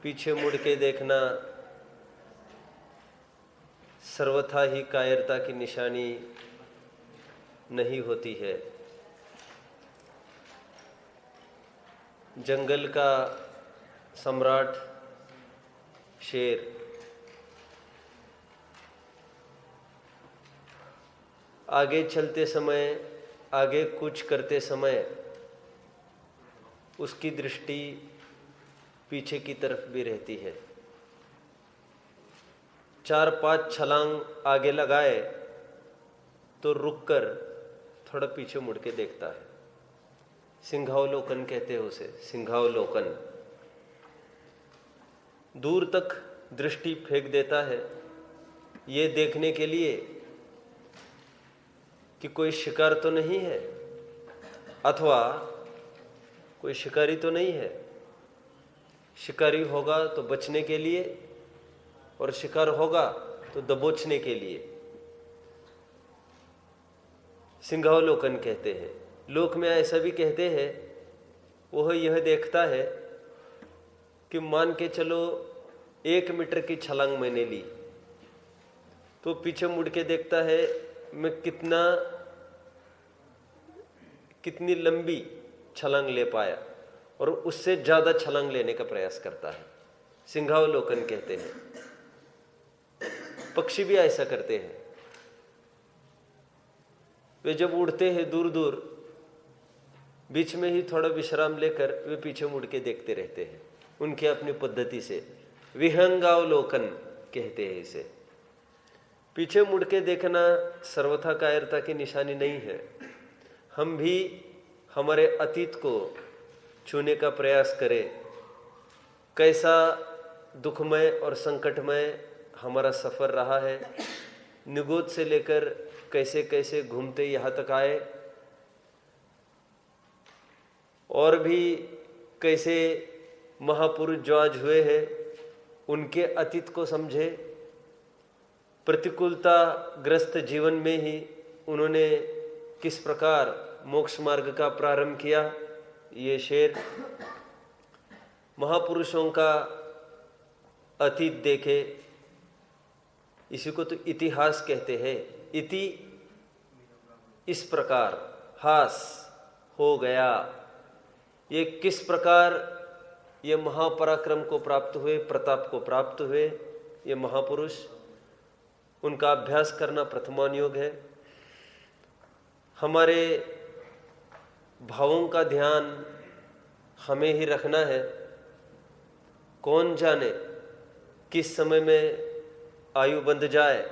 पीछे मुड़ के देखना सर्वथा ही कायरता की निशानी नहीं होती है। जंगल का सम्राट शेर आगे चलते समय, आगे कूच करते समय उसकी दृष्टि पीछे की तरफ भी रहती है। 4-5 छलांग आगे लगाए तो रुककर थोड़ा पीछे मुड़ के देखता है। सिंहावलोकन कहते हैं उसे, सिंहावलोकन। दूर तक दृष्टि फेंक देता है, ये देखने के लिए कि कोई शिकार तो नहीं है अथवा कोई शिकारी तो नहीं है। शिकारी होगा तो बचने के लिए और शिकार होगा तो दबोचने के लिए। सिंहावलोकन कहते हैं। लोक में ऐसा भी कहते हैं, वह यह देखता है कि मान के चलो 1 मीटर की छलांग मैंने ली तो पीछे मुड़ के देखता है मैं कितनी लंबी छलांग ले पाया और उससे ज्यादा छलांग लेने का प्रयास करता है। सिंहावलोकन कहते हैं। पक्षी भी ऐसा करते हैं। वे जब उड़ते हैं दूर दूर, बीच में ही थोड़ा विश्राम लेकर वे पीछे मुड़ के देखते रहते हैं, उनकी अपनी पद्धति से। विहंगावलोकन कहते हैं इसे। पीछे मुड़ के देखना सर्वथा कायरता की निशानी नहीं है। हम भी हमारे अतीत को छूने का प्रयास करें। कैसा दुखमय और संकटमय हमारा सफर रहा है, निगोद से लेकर कैसे कैसे घूमते यहाँ तक आए, और भी कैसे महापुरुष जो आज हुए हैं उनके अतीत को समझे। प्रतिकूलता ग्रस्त जीवन में ही उन्होंने किस प्रकार मोक्ष मार्ग का प्रारंभ किया, ये शेर। महापुरुषों का अतीत देखे, इसी को तो इतिहास कहते हैं। इति इस प्रकार, हास हो गया। ये किस प्रकार ये महापराक्रम को प्राप्त हुए, प्रताप को प्राप्त हुए ये महापुरुष, उनका अभ्यास करना प्रथमानुयोग है। हमारे भावों का ध्यान हमें ही रखना है। कौन जाने किस समय में आयु बंध जाए।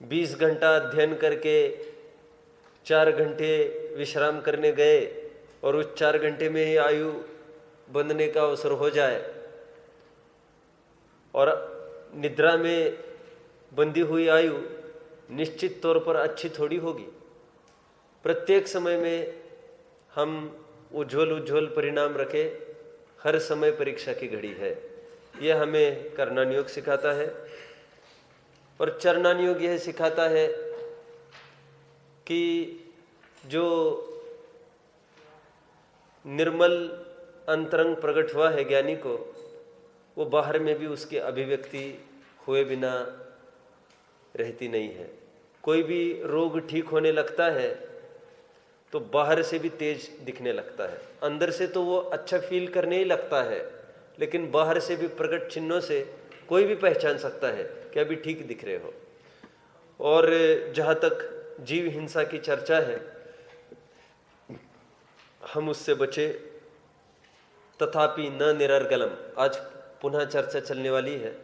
20 घंटा अध्ययन करके 4 घंटे विश्राम करने गए और उस 4 घंटे में ही आयु बंधने का अवसर हो जाए, और निद्रा में बंधी हुई आयु निश्चित तौर पर अच्छी थोड़ी होगी। प्रत्येक समय में हम उज्ज्वल परिणाम रखें। हर समय परीक्षा की घड़ी है, यह हमें कर्णानुयोग सिखाता है। और चरणानुयोग यह सिखाता है कि जो निर्मल अंतरंग प्रकट हुआ है ज्ञानी को, वो बाहर में भी उसकी अभिव्यक्ति हुए बिना रहती नहीं है। कोई भी रोग ठीक होने लगता है तो बाहर से भी तेज दिखने लगता है। अंदर से तो वो अच्छा फील करने ही लगता है, लेकिन बाहर से भी प्रकट चिन्हों से कोई भी पहचान सकता है कि अभी ठीक दिख रहे हो। और जहाँ तक जीव हिंसा की चर्चा है, हम उससे बचे। तथापि न निरर्गलम, आज पुनः चर्चा चलने वाली है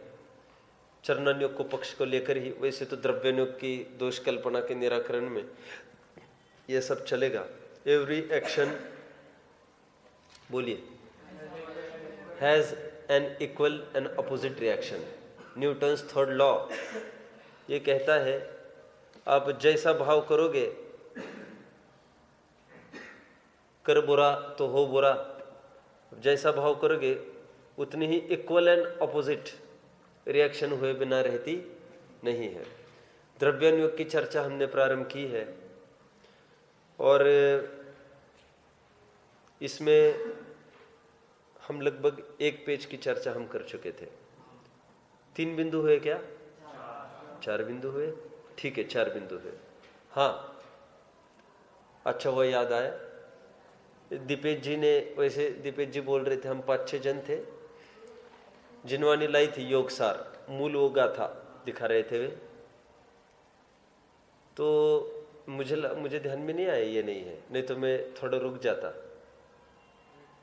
चरणानुयोग को पक्ष को लेकर ही। वैसे तो द्रव्यानुयोग की दोष कल्पना के निराकरण में यह सब चलेगा। एवरी एक्शन, बोलिए, has an equal and opposite reaction. Newton's 3rd law ये कहता है, आप जैसा भाव करोगे, कर बुरा तो हो बुरा, जैसा भाव करोगे उतनी ही इक्वल एंड अपोजिट रिएक्शन हुए बिना रहती नहीं है। द्रव्यानुयोग की चर्चा हमने प्रारंभ की है, और इसमें हम लगभग 1 पेज की चर्चा हम कर चुके थे। 3 बिंदु हुए क्या? 4 बिंदु हुए। ठीक है, 4 बिंदु हुए। हाँ, अच्छा वो याद आया, दीपेश जी ने, वैसे दीपेश जी बोल रहे थे हम 5-6 जन थे, जिनवानी लाई थी योग सार, मूल वो गाथा दिखा रहे थे वे, तो मुझे ध्यान में नहीं आया ये नहीं है, नहीं तो मैं थोड़ा रुक जाता।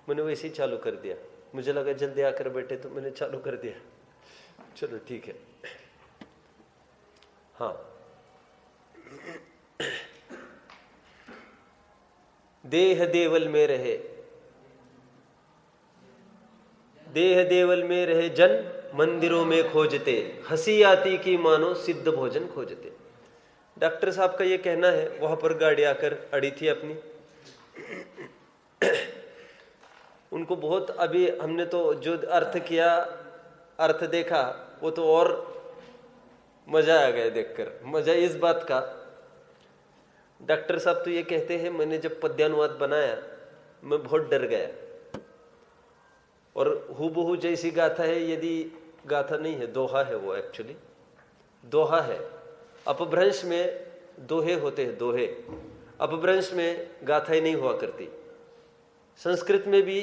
मैंने वैसे ही चालू कर दिया, मुझे लगा जल्दी आकर बैठे तो मैंने चालू कर दिया। चलो ठीक है। हाँ, देह देवल में रहे, देह देवल में रहे जन, मंदिरों में खोजते, हंसी आती की मानो सिद्ध भोजन खोजते। डॉक्टर साहब का ये कहना है, वहां पर गाड़ी आकर अड़ी थी अपनी, उनको बहुत, अभी हमने तो जो अर्थ किया, अर्थ देखा, वो तो और मजा आ गया देखकर। मजा इस बात का, डॉक्टर साहब तो ये कहते हैं, मैंने जब पद्यानुवाद बनाया मैं बहुत डर गया, और हूबहू जैसी गाथा है, यदि गाथा नहीं है, दोहा है वो, एक्चुअली दोहा है। अपभ्रंश में दोहे होते हैं, दोहे। अपभ्रंश में गाथाएं नहीं हुआ करती, संस्कृत में भी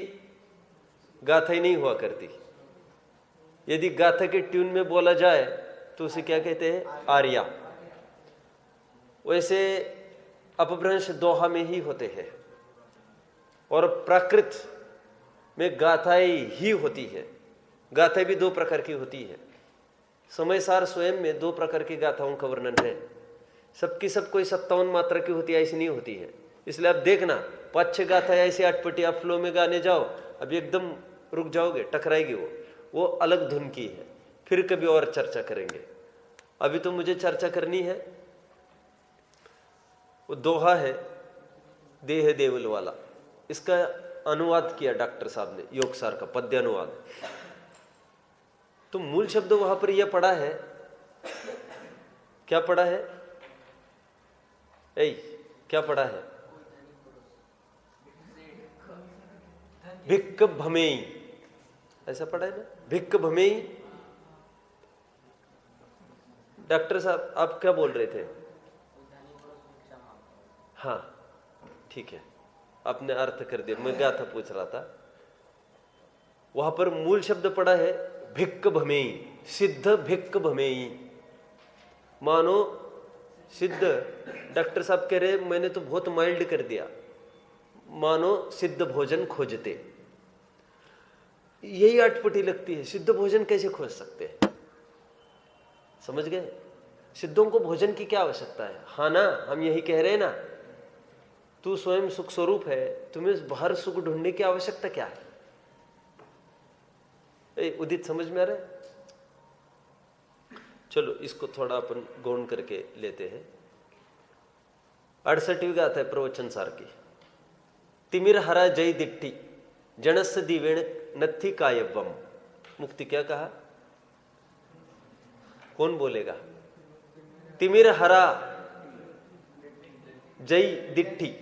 गाथाएं नहीं हुआ करती। यदि गाथा के ट्यून में बोला जाए तो उसे क्या कहते हैं? आर्या। वैसे अपभ्रंश दोहा में ही होते हैं, और प्राकृत में गाथाएं ही होती है। गाथाएं भी 2 प्रकार की होती है। समयसार स्वयं में 2 प्रकार की गाथाओं का वर्णन है। सबकी सब कोई 57 मात्रा की होती है, ऐसी नहीं होती है। इसलिए आप देखना, 5-6 गाथाएं ऐसे अटपटी आप फ्लो में गाने जाओ, अभी एकदम रुक जाओगे, टकराएगी वो अलग धुन की है। फिर कभी और चर्चा करेंगे, अभी तो मुझे चर्चा करनी है। वो दोहा है देह देवल वाला, इसका अनुवाद किया डॉक्टर साहब ने, योगसार का पद्यानुवाद। तो मूल शब्द वहां पर यह पड़ा है, क्या पड़ा है? क्या पड़ा है? भिक्क भमेई, ऐसा पड़ा है ना, भिक्क भमेई। डॉक्टर साहब आप क्या बोल रहे थे? हाँ ठीक है, आपने अर्थ कर दिया, मैं गाथा पूछ रहा था। वहां पर मूल शब्द पड़ा है भिक्क भमेई, सिद्ध भिक्क भमेई, मानो सिद्ध। डॉक्टर साहब कह रहे मैंने तो बहुत माइल्ड कर दिया, मानो सिद्ध भोजन खोजते। यही अटपटी लगती है, सिद्ध भोजन कैसे खोज सकते हैं? समझ गए? सिद्धों को भोजन की क्या आवश्यकता है? हाँ ना, हम यही कह रहे हैं ना, तू स्वयं सुख स्वरूप है, तुम्हें बाहर सुख ढूंढने की आवश्यकता क्या है? उदित समझ में आ रहा है? चलो इसको थोड़ा अपन गौण करके लेते हैं। 68वीं गाथा है प्रवचन सार की। तिमिर हरा जय दिट्ठी जनस दिवेण नत्थी कायवम। मुक्ति क्या कहा? कौन बोलेगा? तिमिर हरा जय दिट्ठी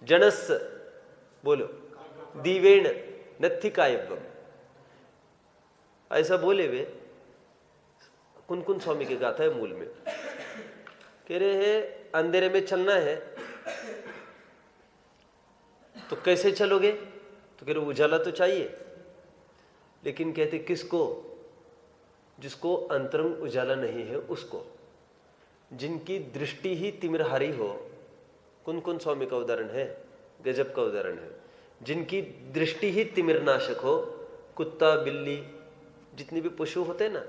जनस, बोलो, दिवेण नत्थी कायवम। ऐसा बोले वे कुन स्वामी की गाथा है मूल में। कह रहे हैं अंधेरे में चलना है तो कैसे चलोगे? तो कह रहे उजाला तो चाहिए, लेकिन कहते किसको? जिसको अंतरंग उजाला नहीं है उसको, जिनकी दृष्टि ही तिमिरहारी हो। कुन स्वामी का उदाहरण है, गजब का उदाहरण है। जिनकी दृष्टि ही तिमिरनाशक हो, कुत्ता बिल्ली जितने भी पशु होते हैं ना,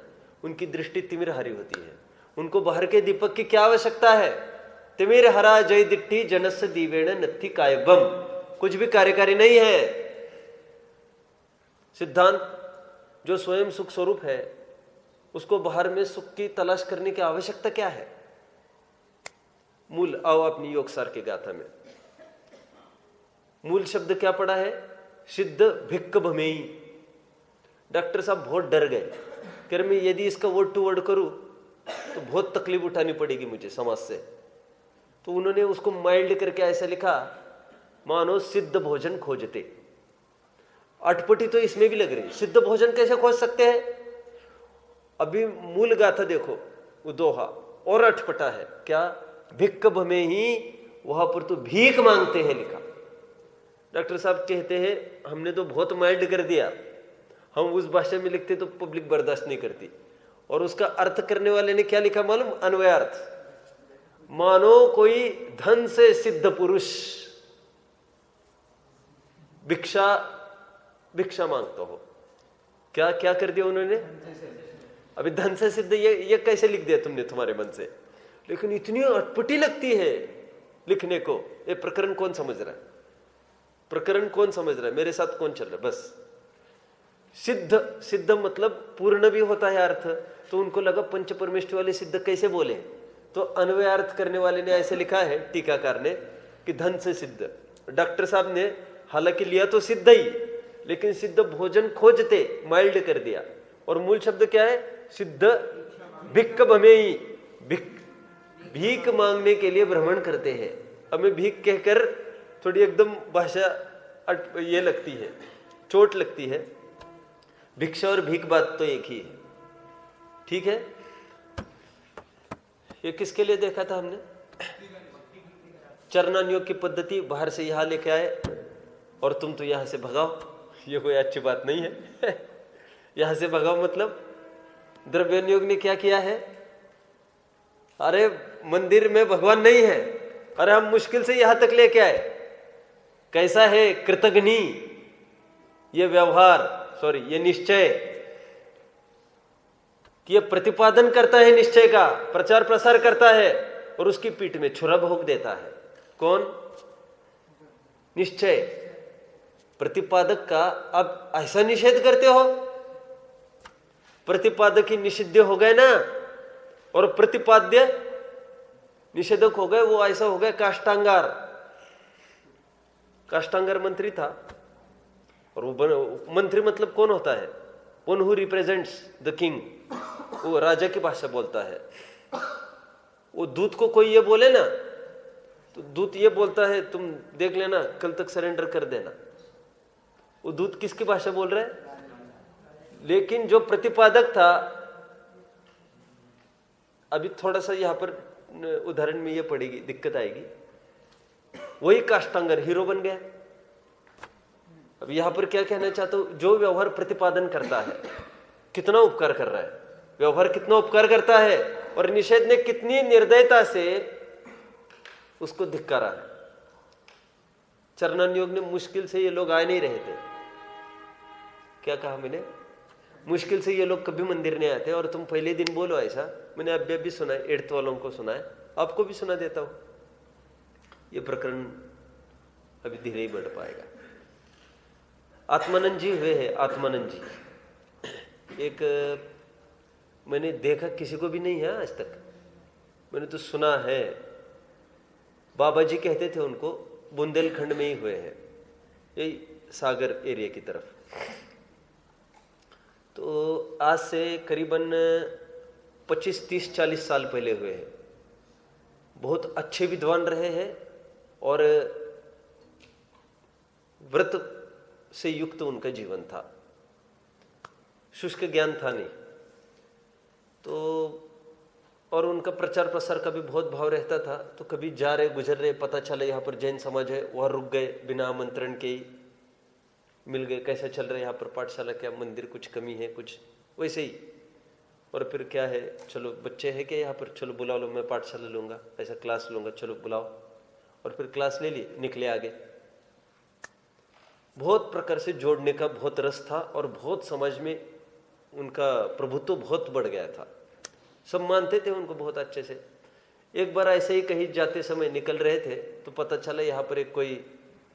उनकी दृष्टि तिमिरहारी होती है। उनको बाहर के दीपक की क्या आवश्यकता है? तिमिर हरा जय दिट्ठी जनस दीवेण नत्थी कायबम। कुछ भी कार्यकारी नहीं है। सिद्धांत जो स्वयं सुख स्वरूप है, उसको बाहर में सुख की तलाश करने की आवश्यकता क्या है? मूल आओ अपनी योगसार की गाथा में मूल शब्द क्या पड़ा है? सिद्ध भिक्क भमेई। डॉक्टर साहब बहुत डर गए, कह रहे मैं यदि इसका वर्ड टू वर्ड करूं तो बहुत तकलीफ उठानी पड़ेगी मुझे समाज से। तो उन्होंने उसको माइल्ड करके ऐसा लिखा, मानो सिद्ध भोजन खोजते। अटपटी तो इसमें भी लग रही। सिद्ध भोजन कैसे खोज सकते हैं? अभी मूल गाथा देखो, वो दोहा और अटपटा है क्या? भिक्ख में ही वहां पर तो भीख मांगते हैं लिखा। डॉक्टर साहब कहते हैं हमने तो बहुत माइल्ड कर दिया, हम उस भाषा में लिखते तो पब्लिक बर्दाश्त नहीं करती। और उसका अर्थ करने वाले ने क्या लिखा मालूम? अन्वयार्थ। मानो कोई धन से सिद्ध पुरुष भिक्षा मांगता हो। क्या क्या कर दिया उन्होंने? अभी धन से सिद्ध ये कैसे लिख दिया तुमने तुम्हारे मन से? लेकिन इतनी अटपटी लगती है लिखने को। ये प्रकरण कौन समझ रहा है? प्रकरण कौन समझ रहा है? मेरे साथ कौन चल रहा है? बस सिद्ध मतलब पूर्ण भी होता है अर्थ। तो उनको लगा पंच परमेष्टि वाले सिद्ध कैसे बोले, तो अन्वय अर्थ करने वाले ने ऐसे लिखा है टीकाकार ने कि धन से सिद्ध। डॉक्टर साहब ने हालांकि लिया तो सिद्ध ही, लेकिन सिद्ध भोजन खोजते माइल्ड कर दिया। और मूल शब्द क्या है? सिद्ध भिक्ख भमेई, भीख मांगने के लिए भ्रमण करते हैं। हमें भीख कहकर थोड़ी एकदम भाषा ये लगती है, चोट लगती है। भिक्षा और भीख बात तो एक ही है, ठीक है। ये किसके लिए देखा था हमने? चरणान योग की पद्धति बाहर से यहां लेके आए और तुम तो यहां से भगाओ, ये कोई अच्छी बात नहीं है। यहां से भगाओ मतलब द्रव्यन योग ने क्या किया है? अरे मंदिर में भगवान नहीं है, अरे हम मुश्किल से यहां तक लेके आए। कैसा है कृतघ्नि ये व्यवहार, सॉरी ये निश्चय, कि ये प्रतिपादन करता है निश्चय का, प्रचार प्रसार करता है और उसकी पीठ में छुरा भोग देता है। कौन? निश्चय। प्रतिपादक का अब ऐसा निषेध करते हो, प्रतिपादक ही निषिद्ध हो गए ना, और प्रतिपाद्य निषेधक हो गए। वो ऐसा हो गया काष्टांगार। काष्टांगार मंत्री था, और वो मंत्री मतलब कौन होता है? One who represents the king, वो राजा की भाषा बोलता है। वो दूत को कोई ये बोले ना, तो दूत ये बोलता है तुम देख लेना, कल तक सरेंडर कर देना। वो दूत किसकी भाषा बोल रहा है? लेकिन जो प्रतिपादक था, अभी थोड़ा सा यहां पर उदाहरण में ये पड़ेगी, दिक्कत आएगी। वही काष्टांगर हीरो बन गया। अब यहां पर क्या कहना चाहता हूं? जो व्यवहार प्रतिपादन करता है कितना उपकार कर रहा है, व्यवहार कितना उपकार करता है, और निषेध ने कितनी निर्दयता से उसको धिक्कारा है। चरणान योग ने मुश्किल से ये लोग आए नहीं रहे थे। क्या कहा मैंने? मुश्किल से ये लोग कभी मंदिर नहीं आते, और तुम पहले दिन बोलो ऐसा। मैंने अभी सुना है, 8th वालों को सुना है, आपको भी सुना देता हूं। ये प्रकरण अभी धीरे ही बढ़ पाएगा। आत्मानंद जी हुए हैं, आत्मानंद जी। एक मैंने देखा, किसी को भी नहीं है आज तक, मैंने तो सुना है। बाबा जी कहते थे उनको, बुंदेलखंड में ही हुए हैं, यही सागर एरिया की तरफ। तो आज से करीबन 25, 30, 40 साल पहले हुए हैं। बहुत अच्छे विद्वान रहे हैं और व्रत से युक्त उनका जीवन था, शुष्क ज्ञान था नहीं। तो और उनका प्रचार प्रसार का भी बहुत भाव रहता था। तो कभी जा रहे गुजर रहे, पता चला यहाँ पर जैन समाज है, वहां रुक गए, बिना आमंत्रण के ही मिल गए। कैसा चल रहा है यहाँ पर पाठशाला, क्या मंदिर कुछ कमी है, कुछ वैसे ही। और फिर क्या है, चलो बच्चे हैं क्या यहाँ पर, चलो बुला लो, मैं पाठशाला लूंगा, ऐसा क्लास लूंगा, चलो बुलाओ। और फिर क्लास ले ली, निकले आगे। बहुत प्रकार से जोड़ने का बहुत रस था, और बहुत समाज में उनका प्रभुत्व बहुत बढ़ गया था। सब मानते थे उनको बहुत अच्छे से। एक बार ऐसे ही कहीं जाते समय निकल रहे थे, तो पता चला यहाँ पर एक कोई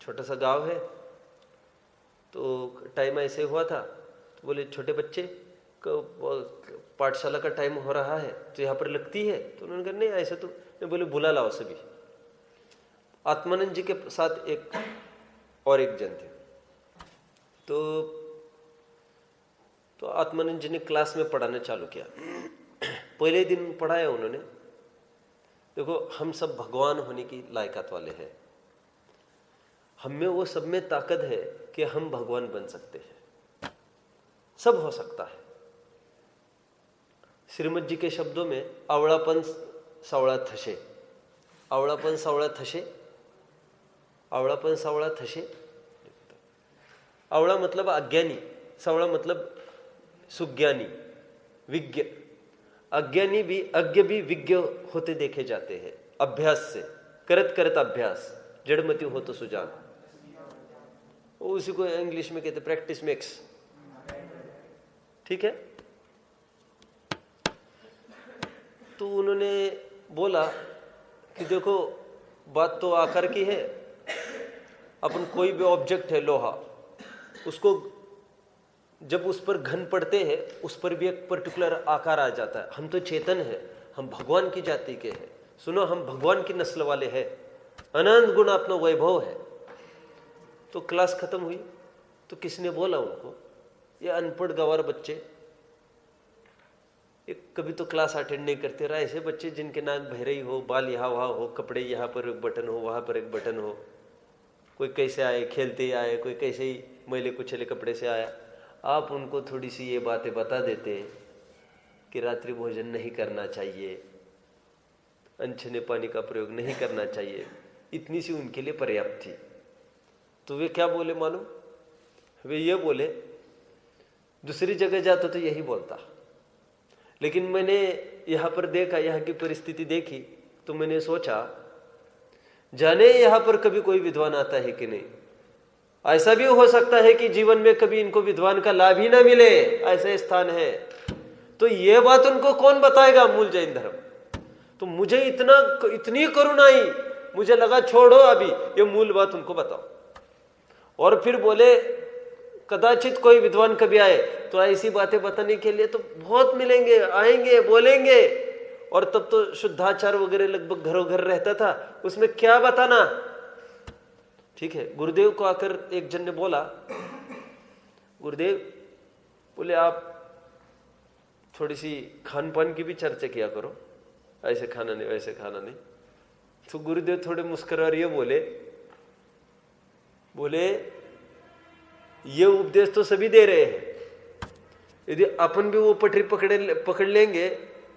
छोटा सा गांव है। तो टाइम ऐसे हुआ था, तो बोले छोटे बच्चे पाठशाला का टाइम हो रहा है, तो यहाँ पर लगती है। तो उन्होंने कहा नहीं ऐसा तो नहीं। बोले बुला लाओ सभी। आत्मानंद जी के साथ एक और एक जन थे। तो आत्मानंद जी ने क्लास में पढ़ाना चालू किया। पहले दिन पढ़ाया उन्होंने। देखो, हम सब भगवान होने की लायकात वाले हैं, हम में वो सब में ताकत है कि हम भगवान बन सकते हैं। सब हो सकता है। श्रीमद जी के शब्दों में आवड़ापन सावड़ा थशे, आवड़ापन सावड़ा थशे, आवड़ापन सावड़ा थशे। आवड़ा मतलब अज्ञानी, सावड़ा मतलब सुज्ञानी, विज्ञ। अज्ञानी भी अज्ञ भी विज्ञ होते देखे जाते हैं अभ्यास से, करत करत अभ्यास। जड़मति हो तो सुजान, उसी को इंग्लिश में कहते प्रैक्टिस मेक्स। ठीक है। तो उन्होंने बोला कि देखो बात तो आकार की है। अपन कोई भी ऑब्जेक्ट है, लोहा, उसको जब उस पर घन पड़ते हैं उस पर भी एक पर्टिकुलर आकार आ जाता है। हम तो चेतन है, हम भगवान की जाति के हैं। सुनो, हम भगवान की नस्ल वाले हैं, अनंत गुण अपना वैभव है। तो क्लास खत्म हुई तो किसने बोला उनको, ये अनपढ़ गंवार बच्चे, ये कभी तो क्लास अटेंड नहीं करते रहा। ऐसे बच्चे जिनके नाक बहरे ही हो, बाल यहाँ वहाँ हो, कपड़े यहाँ पर एक बटन हो, वहाँ पर एक बटन हो, कोई कैसे आए, खेलते ही आए, कोई कैसे ही मैले कुचले कपड़े से आया। आप उनको थोड़ी सी ये बातें बता देते कि रात्रि भोजन नहीं करना चाहिए, अनछने पानी का प्रयोग नहीं करना चाहिए, इतनी सी उनके लिए पर्याप्त थी। तो वे क्या बोले मालूम? वे ये बोले, दूसरी जगह जाता तो यही बोलता, लेकिन मैंने यहाँ पर देखा, यहाँ की परिस्थिति देखी, तो मैंने सोचा जाने यहाँ पर कभी कोई विद्वान आता है कि नहीं। ऐसा भी हो सकता है कि जीवन में कभी इनको विद्वान का लाभ ही ना मिले, ऐसे स्थान है। तो ये बात उनको कौन बताएगा, मूल जैन धर्म। तो मुझे इतनी करुणा आई, मुझे लगा छोड़ो अभी ये मूल बात उनको बताओ। और फिर बोले कदाचित कोई विद्वान कभी आए तो ऐसी बातें बताने के लिए तो बहुत मिलेंगे, आएंगे, बोलेंगे। और तब तो शुद्धाचार वगैरह लगभग घरों घर रहता था, उसमें क्या बताना। ठीक है। गुरुदेव को आकर एक जन ने बोला, गुरुदेव बोले आप थोड़ी सी खान पान की भी चर्चा किया करो, ऐसे खाना नहीं वैसे खाना नहीं। तो गुरुदेव थोड़े मुस्कुरा रहे बोले ये उपदेश तो सभी दे रहे हैं, यदि अपन भी वो पटरी पकड़ लेंगे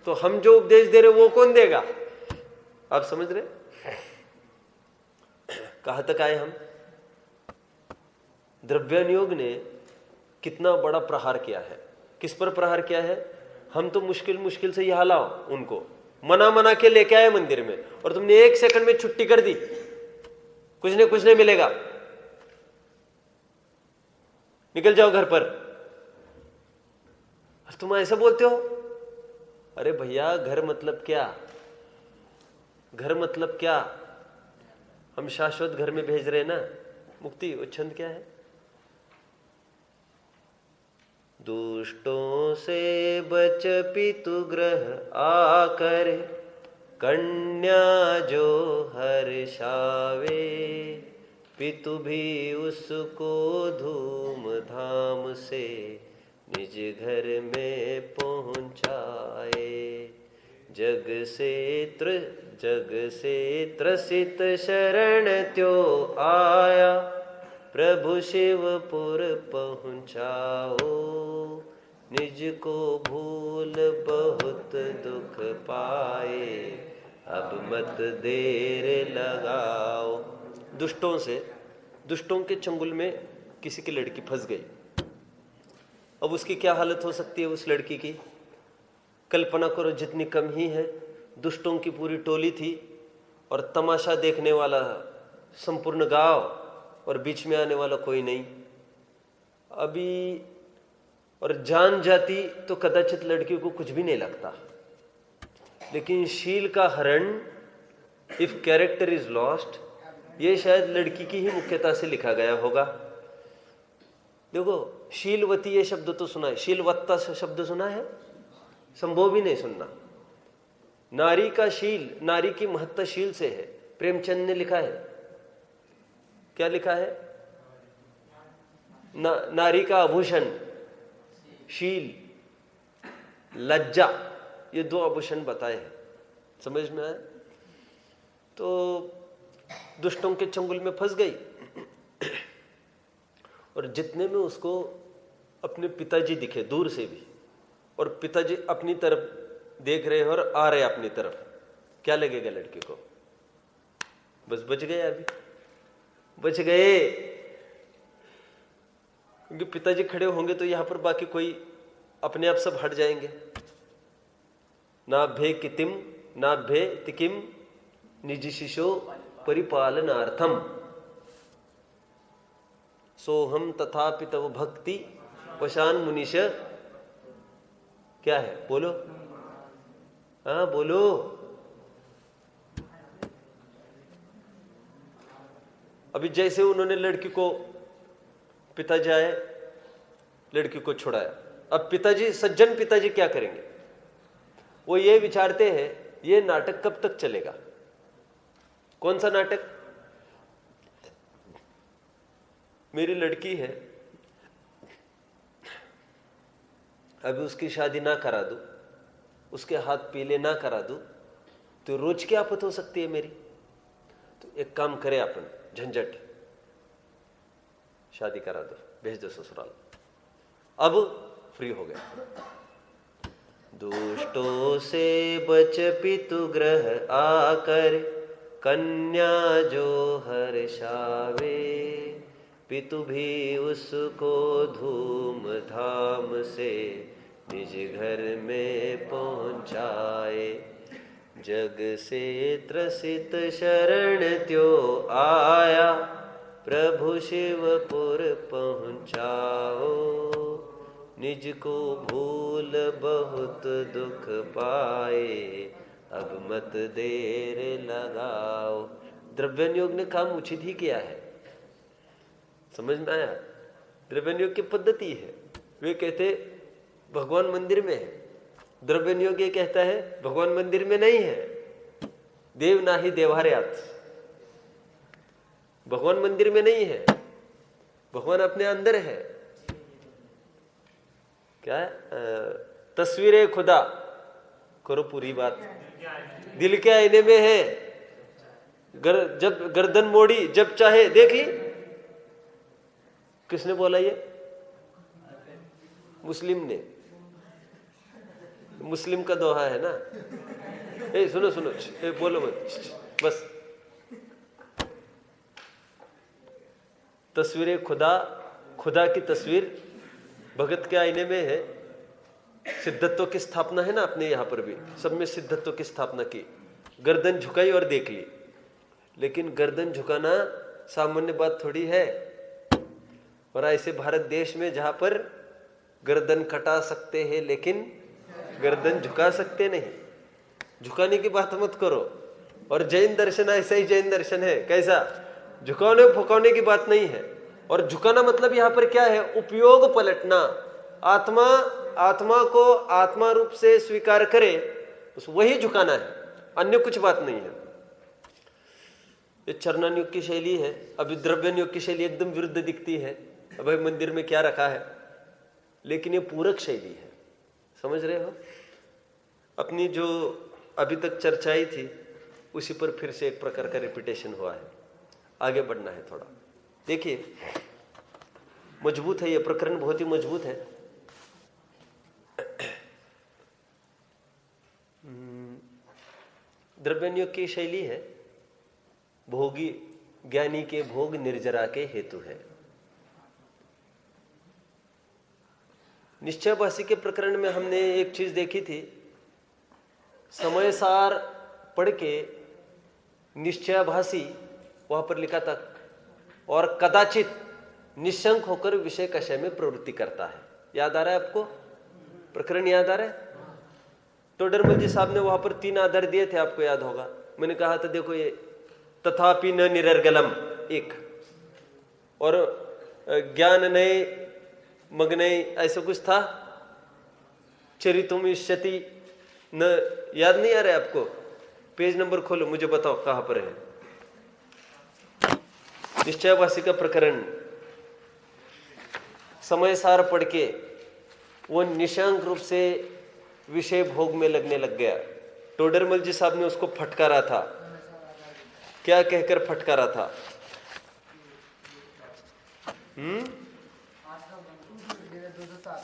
तो हम जो उपदेश दे रहे वो कौन देगा। आप समझ रहे कहां तक आए हम। द्रव्यानुयोग ने कितना बड़ा प्रहार किया है। किस पर प्रहार किया है? हम तो मुश्किल से यहाँ लाओ, उनको मना के लेके आए मंदिर में, और तुमने 1 सेकंड में छुट्टी कर दी, कुछ नहीं मिलेगा, निकल जाओ घर पर। तुम ऐसा बोलते हो। अरे भैया, घर मतलब क्या? घर मतलब क्या? हम शाश्वत घर में भेज रहे हैं ना, मुक्ति। वो छंद क्या है? दुष्टों से बच पितु ग्रह आकर, कन्या जो हर्षावे, पितु भी उसको धूमधाम से निज घर में पहुंचाए। जग से त्रसित शरण त्यो आया, प्रभु शिवपुर पहुंचाओ। निज को भूल बहुत दुख पाए, अब मत देर लगाओ। दुष्टों के चंगुल में किसी की लड़की फंस गई। अब उसकी क्या हालत हो सकती है उस लड़की की? कल्पना करो, जितनी कम ही है। दुष्टों की पूरी टोली थी और तमाशा देखने वाला संपूर्ण गांव, और बीच में आने वाला कोई नहीं। अभी और जान जाती तो कदाचित लड़की को कुछ भी नहीं लगता, लेकिन शील का हरण, इफ कैरेक्टर इज लॉस्ट, ये शायद लड़की की ही मुख्यता से लिखा गया होगा। देखो, शीलवती ये शब्द तो सुना है, शीलवत्ता शब्द सुना है? संभव भी नहीं सुनना। नारी का शील, नारी की महत्ता शील से है। प्रेमचंद ने लिखा है, क्या लिखा है? नारी का आभूषण शील, लज्जा, ये 2 आभूषण बताए हैं। समझ में आया? तो दुष्टों के चंगुल में फंस गई। और जितने में उसको अपने पिताजी दिखे दूर से भी, और पिताजी अपनी तरफ देख रहे हैं और आ रहे अपनी तरफ, क्या लगेगा लड़की को? बस बच गए, अभी बच गए। क्योंकि पिताजी खड़े होंगे तो यहां पर बाकी कोई अपने आप सब हट जाएंगे। नाभ्ये कितिम नाभ्ये तिकिम निज शिशो परिपालनार्थम सोहम तथापि तव भक्ति पशान मुनिश। क्या है? बोलो, हाँ बोलो। अभी जैसे उन्होंने लड़की को, पिताजी आए, लड़की को छुड़ाया। अब पिताजी, सज्जन पिताजी क्या करेंगे? वो ये विचारते हैं ये नाटक कब तक चलेगा। कौन सा नाटक? मेरी लड़की है, अभी उसकी शादी ना करा दूं, उसके हाथ पीले ना करा दूं तो रोज की आफत हो सकती है मेरी। तो एक काम करे अपन, झंझट, शादी करा दो, भेज दो ससुराल। अब फ्री हो गया। दुष्टों से बच पितु ग्रह आकर कन्या जो हर्षावे, पितु भी उसको धूम धाम से निज घर में पहुंचाए। जग से त्रसित शरण त्यो आया, प्रभु शिवपुर पहुंचाओ। निज को भूल बहुत दुख पाए, अब मत देर लगाओ। द्रव्यनियोग ने काम उचित ही किया है, समझ में आया? द्रव्यनियोग की पद्धति है। वे कहते भगवान मंदिर में है, द्रव्यनियोग ये कहता है भगवान मंदिर में नहीं है। देव नाही देवार्यात, भगवान मंदिर में नहीं है, भगवान अपने अंदर है। क्या है? तस्वीरें खुदा, करो पूरी बात, दिल के आईने में है। जब गर्दन मोड़ी जब चाहे देख ली। किसने बोला ये? मुस्लिम ने। मुस्लिम का दोहा है ना। ए सुनो सुनो, ए बोलो मत, बस। तस्वीरें खुदा, खुदा की तस्वीर भगत के आईने में है। सिद्धत्व की स्थापना है ना अपने यहां पर भी, सब में सिद्धत्व की स्थापना की। गर्दन झुकाई और देख ली। लेकिन गर्दन झुकाना सामान्य बात थोड़ी है। और ऐसे भारत देश में जहां पर गर्दन कटा सकते हैं लेकिन गर्दन झुका सकते नहीं, झुकाने की बात मत करो। और जैन दर्शन ऐसा ही जैन दर्शन है, कैसा? झुकाने फुकाने की बात नहीं है। और झुकाना मतलब यहां पर क्या है? उपयोग पलटना। आत्मा को आत्मा रूप से स्वीकार करे, उस वही झुकाना है, अन्य कुछ बात नहीं है। ये चरणानुयोग की शैली है। अभी द्रव्यनुयोग की शैली एकदम विरुद्ध दिखती है। अब मंदिर में क्या रखा है, लेकिन ये पूरक शैली है। समझ रहे हो? अपनी जो अभी तक चर्चाई थी उसी पर फिर से एक प्रकार का रिपीटेशन हुआ है। आगे बढ़ना है थोड़ा। देखिए, मजबूत है ये प्रकरण, बहुत ही मजबूत है। द्रव्यनियोग की शैली है, भोगी ज्ञानी के भोग निर्जरा के हेतु है। निश्चयभाषी के प्रकरण में हमने एक चीज देखी थी, समय सार पढ़ के निश्चयभाषी वहां पर लिखा था, और कदाचित निशंक होकर विषय कषय में प्रवृत्ति करता है। याद आ रहा है आपको? प्रकरण याद आ रहा है? टोडरमल जी साहब ने वहां पर 3 आधार दिए थे, आपको याद होगा। मैंने कहा था देखो ये तथापि न निरर्गलम एक, और ज्ञान नए मग्नय ऐसा कुछ था, चरितुम इष्यति न, याद नहीं आ रहा है आपको? पेज नंबर खोलो, मुझे बताओ कहां पर है। निश्चयभाषी का प्रकरण समय सार पढ़ के वो निशंक रूप से विषय भोग में लगने लग गया। टोडरमल जी साहब ने उसको फटकारा था। क्या कहकर फटकारा था?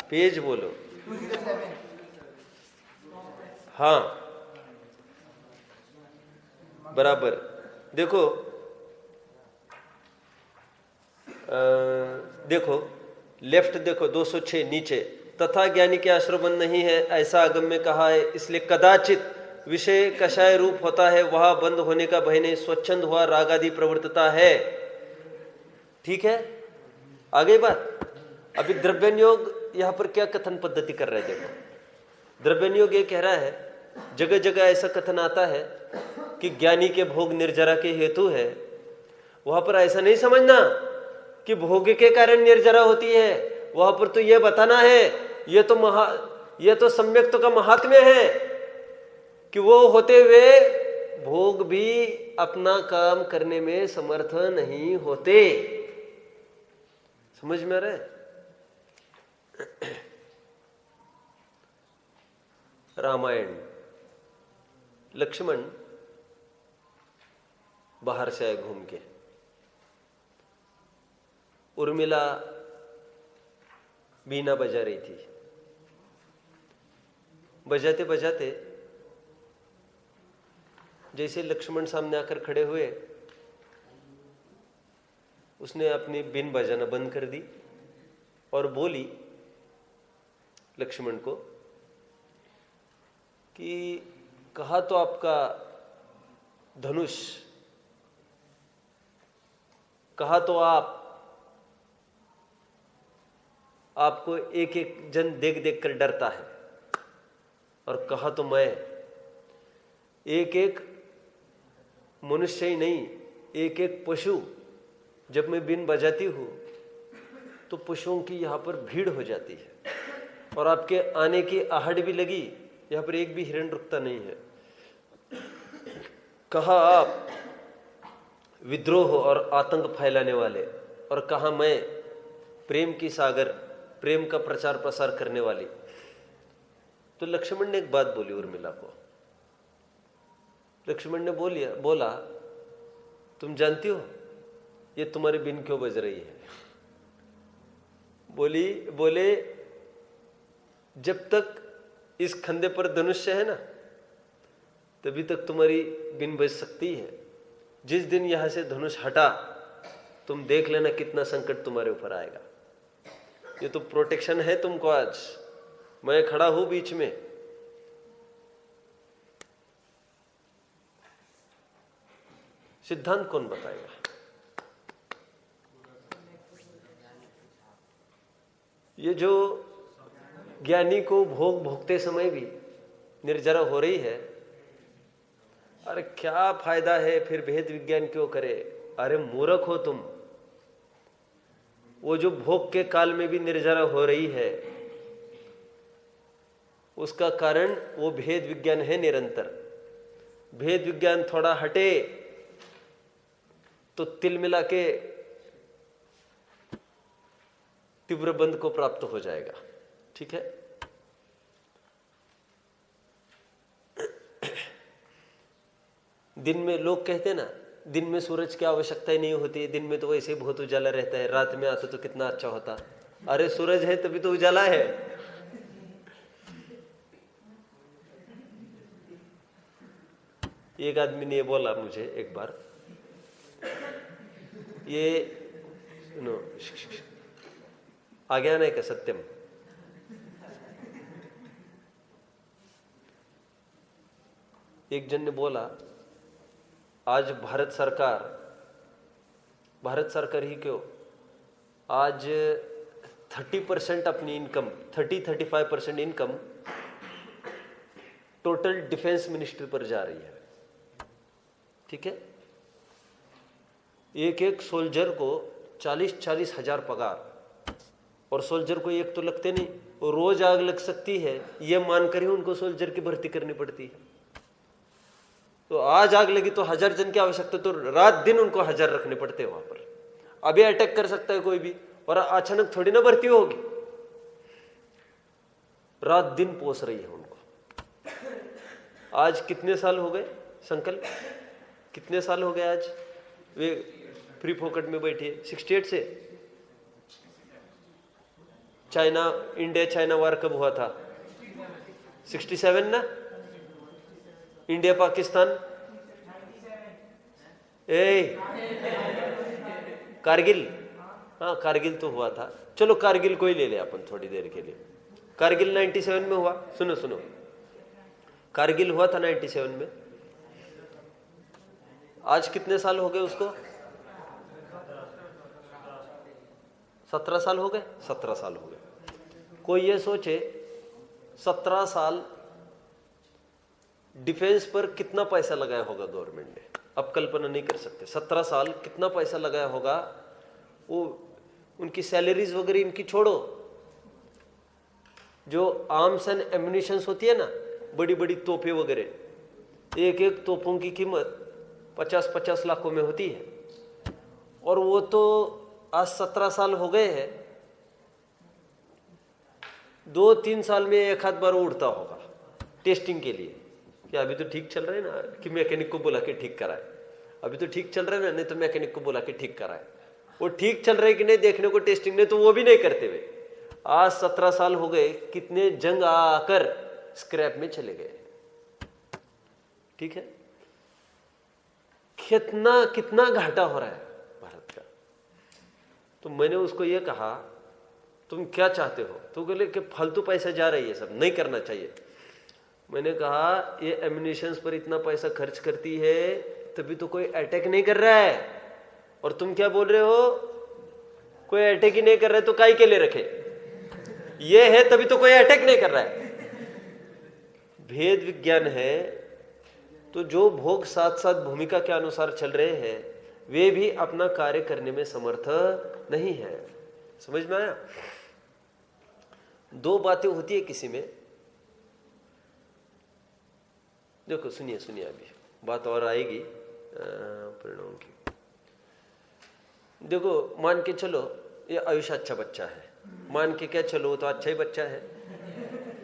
पेज बोलो। हाँ बराबर। देखो देखो लेफ्ट देखो 206 नीचे, तथा ज्ञानी के आश्रय बंद नहीं है ऐसा आगम में कहा है, इसलिए कदाचित विषय कषाय रूप होता है, वहां बंद होने का भय नहीं, स्वच्छंद हुआ राग आदि प्रवृत्तता है। ठीक है, आगे बात। अभी द्रव्यनियोग यहां पर क्या कथन पद्धति कर रहे हैं देखो। द्रव्यनियोग ये कह रहा है, जगह जगह ऐसा कथन आता है कि ज्ञानी के भोग निर्जरा के हेतु है। वहां पर ऐसा नहीं समझना कि भोग के कारण निर्जरा होती है, वहां पर तो यह बताना है, यह तो सम्यक्त का महात्म्य है कि वो होते हुए भोग भी अपना काम करने में समर्थ नहीं होते। समझ में आ रहा है? रामायण, लक्ष्मण बाहर से आए घूम के, उर्मिला बीना बजा रही थी। बजाते बजाते जैसे लक्ष्मण सामने आकर खड़े हुए, उसने अपनी बीन बजाना बंद कर दी और बोली लक्ष्मण को कि कहा तो आपका धनुष, कहा तो आपको एक एक जन देख देख कर डरता है, और कहा तो मैं एक एक मनुष्य ही नहीं, एक एक पशु, जब मैं बीन बजाती हूं तो पशुओं की यहां पर भीड़ हो जाती है, और आपके आने की आहट भी लगी, यहां पर एक भी हिरण रुकता नहीं है। कहा आप विद्रोह और आतंक फैलाने वाले, और कहा मैं प्रेम की सागर, प्रेम का प्रचार प्रसार करने वाली। तो लक्ष्मण ने एक बात बोली उर्मिला को। लक्ष्मण ने बोला तुम जानती हो ये तुम्हारी बीन क्यों बज रही है? बोले जब तक इस खंधे पर धनुष्य है ना, तभी तक तुम्हारी बीन बज सकती है। जिस दिन यहां से धनुष हटा, तुम देख लेना कितना संकट तुम्हारे ऊपर आएगा। ये तो प्रोटेक्शन है तुमको। आज मैं खड़ा हूं बीच में, सिद्धांत कौन बताएगा? ये जो ज्ञानी को भोग भोगते समय भी निर्जरा हो रही है, अरे क्या फायदा है फिर भेद विज्ञान क्यों करे? अरे मूर्ख हो तुम। वो जो भोग के काल में भी निर्जरा हो रही है, उसका कारण वो भेद विज्ञान है निरंतर। भेद विज्ञान थोड़ा हटे तो तिल मिला के तीव्र बंध को प्राप्त हो जाएगा। ठीक है, दिन में लोग कहते हैं ना, दिन में सूरज की आवश्यकता ही नहीं होती, दिन में तो वैसे ही बहुत उजाला रहता है, रात में आता तो कितना अच्छा होता। अरे सूरज है तभी तो उजाला है। एक आदमी ने ये बोला मुझे एक बार, ये सुनो, आ गया ना क्या सत्यम? एक जन ने बोला आज भारत सरकार ही क्यों, आज 30% अपनी income, 30-35% income total defence ministry पर जा रही है। ठीक है, एक एक सोल्जर को 40-40 हजार पगार, और सोल्जर को एक तो लगते नहीं, वो रोज आग लग सकती है, ये मानकर ही उनको सोल्जर की भर्ती करनी पड़ती है। तो आज आग लगी तो 1000 जन की आवश्यकता, तो रात दिन उनको 1000 रखने पड़ते हैं वहां पर। अभी अटैक कर सकता है कोई भी, और अचानक थोड़ी ना भर्ती होगी। रात दिन पोस रही है उनको। आज कितने साल हो गए संकल्प, कितने साल हो गए आज वे फ्री फोकट में बैठी है? 68 से चाइना इंडिया चाइना वार कब हुआ था? 67 ना? इंडिया पाकिस्तान, कारगिल, हाँ कारगिल तो हुआ था। चलो कारगिल को ही ले ले अपन थोड़ी देर के लिए। कारगिल 97 में हुआ। सुनो सुनो, कारगिल हुआ था 97 में। आज कितने साल हो गए उसको? 17 साल हो गए। 17 साल हो गए। कोई ये सोचे 17 साल डिफेंस पर कितना पैसा लगाया होगा गवर्नमेंट ने? अब कल्पना नहीं कर सकते। 17 साल कितना पैसा लगाया होगा। वो उनकी सैलरीज वगैरह इनकी छोड़ो, जो आर्म्स एंड एम्युनिशंस होती है ना, बड़ी बड़ी तोपें वगैरह, एक एक तोपों की कीमत 50-50 लाखों में होती है। और वो तो आज 17 साल हो गए हैं, 2-3 साल में एक आध बार उड़ता होगा टेस्टिंग के लिए कि अभी तो ठीक चल रहा है ना, कि मैकेनिक को बुला के ठीक कराए। अभी तो ठीक चल रहा है ना, नहीं तो मैकेनिक को बुला के ठीक कराए। वो ठीक चल रहा है कि नहीं देखने को टेस्टिंग ने, तो वो भी नहीं करते हुए आज 17 साल हो गए। कितने जंग आकर स्क्रैप में चले गए। ठीक है, कितना कितना घाटा हो रहा है भारत का। तो मैंने उसको ये कहा तुम क्या चाहते हो? तो बोले कि फालतू पैसा जा रही है, सब नहीं करना चाहिए। मैंने कहा ये एम्युनिशंस पर इतना पैसा खर्च करती है तभी तो कोई अटैक नहीं कर रहा है, और तुम क्या बोल रहे हो कोई अटैक ही नहीं कर रहा है तो काहे के लिए रखे? ये है तभी तो कोई अटैक नहीं कर रहा है। भेद विज्ञान है तो जो भोग साथ साथ भूमिका के अनुसार चल रहे हैं वे भी अपना कार्य करने में समर्थ नहीं है। समझ में आया? दो बातें होती है किसी में। देखो सुनिए सुनिए, अभी बात और आएगी परिणाम की। देखो मान के चलो ये आयुष अच्छा बच्चा है, मान के क्या चलो तो अच्छा ही बच्चा है।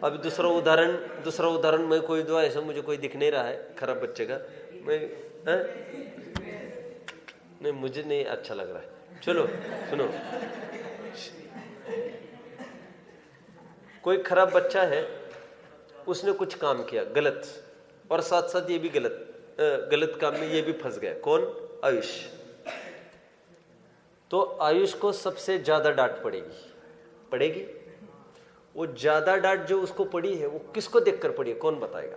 अभी दूसरा उदाहरण मैं कोई दो, ऐसा मुझे कोई दिख नहीं रहा है खराब बच्चे का। मैं नहीं, मुझे नहीं अच्छा लग रहा है। चलो सुनो, कोई खराब बच्चा है, उसने कुछ काम किया गलत, और साथ साथ ये भी गलत काम में ये भी फंस गया। कौन? आयुष। तो आयुष को सबसे ज्यादा डांट पड़ेगी। वो ज्यादा डांट जो उसको पड़ी है वो किसको देखकर पड़ी है, कौन बताएगा?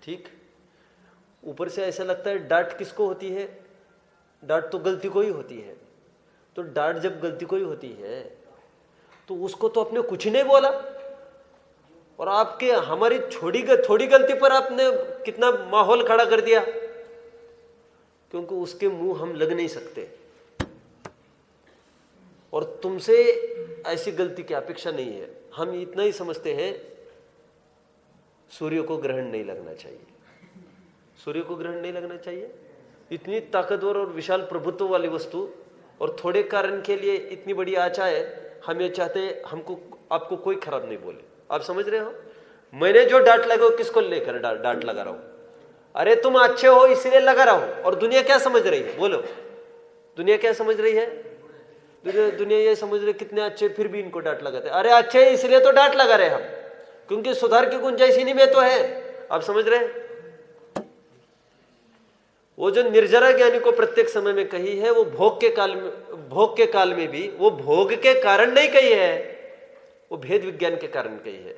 ठीक, ऊपर से ऐसा लगता है डांट किसको होती है? डांट तो गलती को ही होती है। तो डांट जब गलती को ही होती है तो उसको तो आपने कुछ नहीं बोला, और आपके हमारी थोड़ी गलती पर आपने कितना माहौल खड़ा कर दिया, क्योंकि उसके मुंह हम लग नहीं सकते। और तुमसे ऐसी गलती की अपेक्षा नहीं है। हम इतना ही समझते हैं सूर्य को ग्रहण नहीं लगना चाहिए, सूर्य को ग्रहण नहीं लगना चाहिए। इतनी ताकतवर और विशाल प्रभुत्व वाली वस्तु, और थोड़े कारण के लिए इतनी बड़ी आशा है। हम ये चाहते हैं हमको आपको कोई खराब नहीं बोले। आप समझ रहे हो? मैंने जो डांट लगा किसको लेकर डांट लगा रहा हूं? अरे तुम अच्छे हो इसलिए लगा रहा हूं। और दुनिया क्या समझ रही है? बोलो, दुनिया क्या समझ रही है? दुनिया ये समझ रही कितने अच्छे, फिर भी इनको डांट लगाते। अरे अच्छे इसलिए तो डांट लगा रहे हम, क्योंकि सुधार की गुंजाइश इन्हीं में तो है। आप समझ रहे हैं? वो जो निर्जरा ज्ञानी को प्रत्येक समय में कही है, वो भोग के काल में भी वो भोग के कारण नहीं कही है, वो भेद विज्ञान के कारण कही है।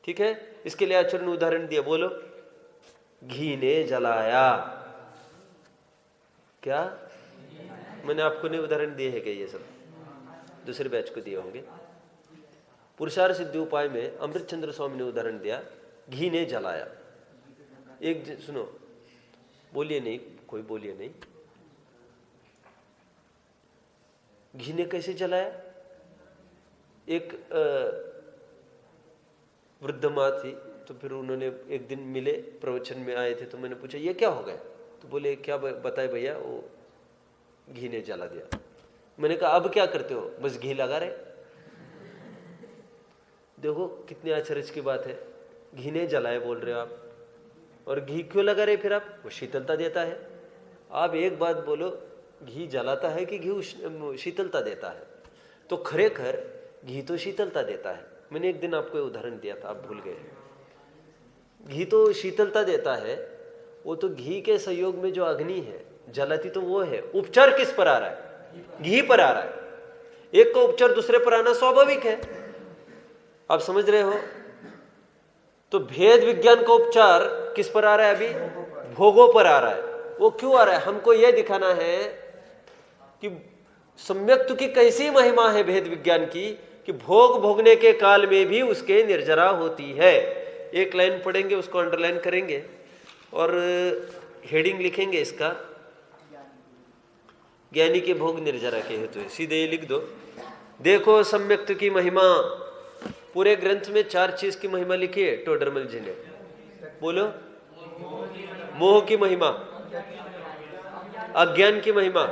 ठीक है, इसके लिए आचार्य ने उदाहरण दिया। बोलो, घी ने जलाया। क्या? मैंने आपको नहीं उदाहरण दिए है क्या? ये सब दूसरे बैच को दिए होंगे। पुरुषार्थ सिद्धि उपाय में अमृतचंद्र स्वामी ने उदाहरण दिया, घी ने जलाया। एक सुनो, बोलिए नहीं, कोई बोलिए नहीं। घी ने कैसे जलाया? एक वृद्ध माँ थी, तो फिर उन्होंने एक दिन मिले, प्रवचन में आए थे, तो मैंने पूछा ये क्या हो गया? तो बोले क्या बताए भैया, वो घी ने जला दिया। मैंने कहा अब क्या करते हो? बस घी लगा रहे। देखो कितनी आश्चर्य की बात है, घी ने जलाए बोल रहे हो आप, और घी क्यों लगा रहे फिर आप? वो शीतलता देता है। आप एक बात बोलो, घी जलाता है कि घी शीतलता देता है? तो खरेखर घी तो शीतलता देता है। मैंने एक दिन आपको उदाहरण दिया था, आप भूल गए। घी तो शीतलता देता है, वो तो घी के संयोग में जो अग्नि है जलाती तो वो है। उपचार किस पर आ रहा है? घी पर आ रहा है। एक का उपचार दूसरे पर आना स्वाभाविक है, आप समझ रहे हो? तो भेद विज्ञान का उपचार किस पर आ रहा है? अभी भोगों पर आ रहा है। वो क्यों आ रहा है? हमको यह दिखाना है कि सम्यक्तु की कैसी महिमा है भेद विज्ञान की, कि भोग भोगने के काल में भी उसके निर्जरा होती है। एक लाइन पढ़ेंगे, उसको अंडरलाइन करेंगे और हेडिंग लिखेंगे इसका, ज्ञानी के भोग निर्जरा के हेतु है। सीधे ये लिख दो, देखो सम्यक्तु की महिमा। पूरे ग्रंथ में 4 चीज की महिमा लिखी है टोडरमल जी ने। बोलो। मोह की महिमा, अज्ञान की महिमा,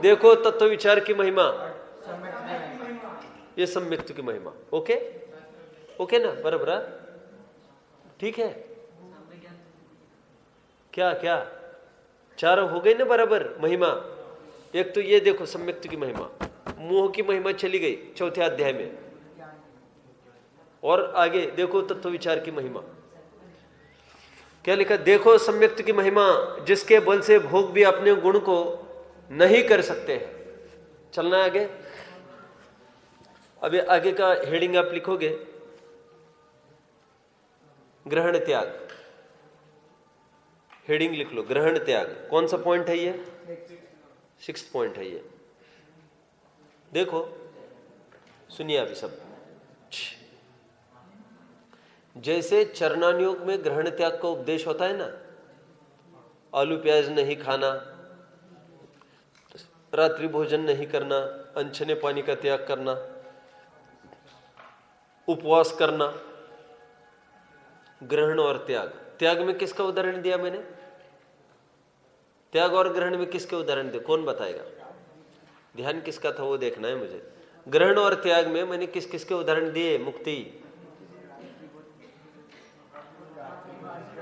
देखो तत्व विचार की महिमा, ये सम्यक्तु की महिमा। ओके ओके ना? बराबर, ठीक है? क्या क्या 4 हो गई ना बराबर महिमा? एक तो ये देखो सम्यक्तु की महिमा, मोह की महिमा चली गई 4थे अध्याय में, और आगे देखो तत्व विचार की महिमा। क्या लिखा? देखो सम्यक्तु की महिमा, जिसके बल से भोग भी अपने गुण को नहीं कर सकते हैं। चलना आगे। अभी आगे का हेडिंग आप लिखोगे, ग्रहण त्याग। हेडिंग लिख लो, ग्रहण त्याग। कौन सा पॉइंट है ये? 6th पॉइंट है ये। देखो सुनिए अभी सब। जैसे चरणानुयोग में ग्रहण त्याग का उपदेश होता है ना, आलू प्याज नहीं खाना, रात्रि भोजन नहीं करना, अनछने पानी का त्याग करना, उपवास करना, ग्रहण और त्याग। त्याग में किसका उदाहरण दिया मैंने? त्याग और ग्रहण में किसके उदाहरण दिए? कौन बताएगा? ध्यान किसका था वो देखना है मुझे। ग्रहण और त्याग में मैंने किस किसके उदाहरण दिए? मुक्ति,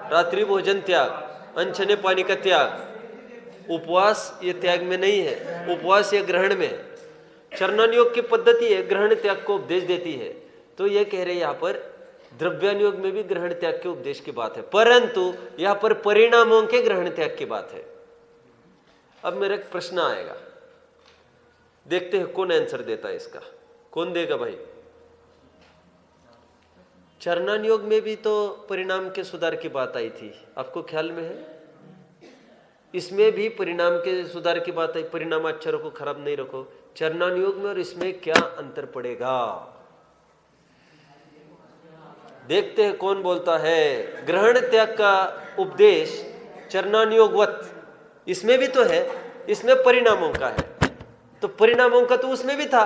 रात्रि भोजन त्याग, अनछने पानी का त्याग, उपवास ये त्याग में नहीं है, उपवास ये ग्रहण में है। चरणानुयोग की पद्धति है, ग्रहण त्याग को उपदेश देती है। तो ये कह रहे हैं यहां पर द्रव्यानुयोग में भी ग्रहण त्याग के उपदेश की बात है, परंतु यहां पर परिणामों के ग्रहण त्याग की बात है। अब मेरा एक प्रश्न आएगा, देखते हैं कौन आंसर देता है इसका। कौन देगा भाई? चरणानुयोग में भी तो परिणाम के सुधार की बात आई थी, आपको ख्याल में है? इसमें भी परिणाम के सुधार की बात आई, परिणामाक्षरों को खराब नहीं रखो। चरणानुयोग में और इसमें क्या अंतर पड़ेगा? देखते हैं कौन बोलता है। ग्रहण त्याग का उपदेश चरणानुयोगवत इसमें भी तो है, इसमें परिणामों का है, तो परिणामों का तो उसमें भी था।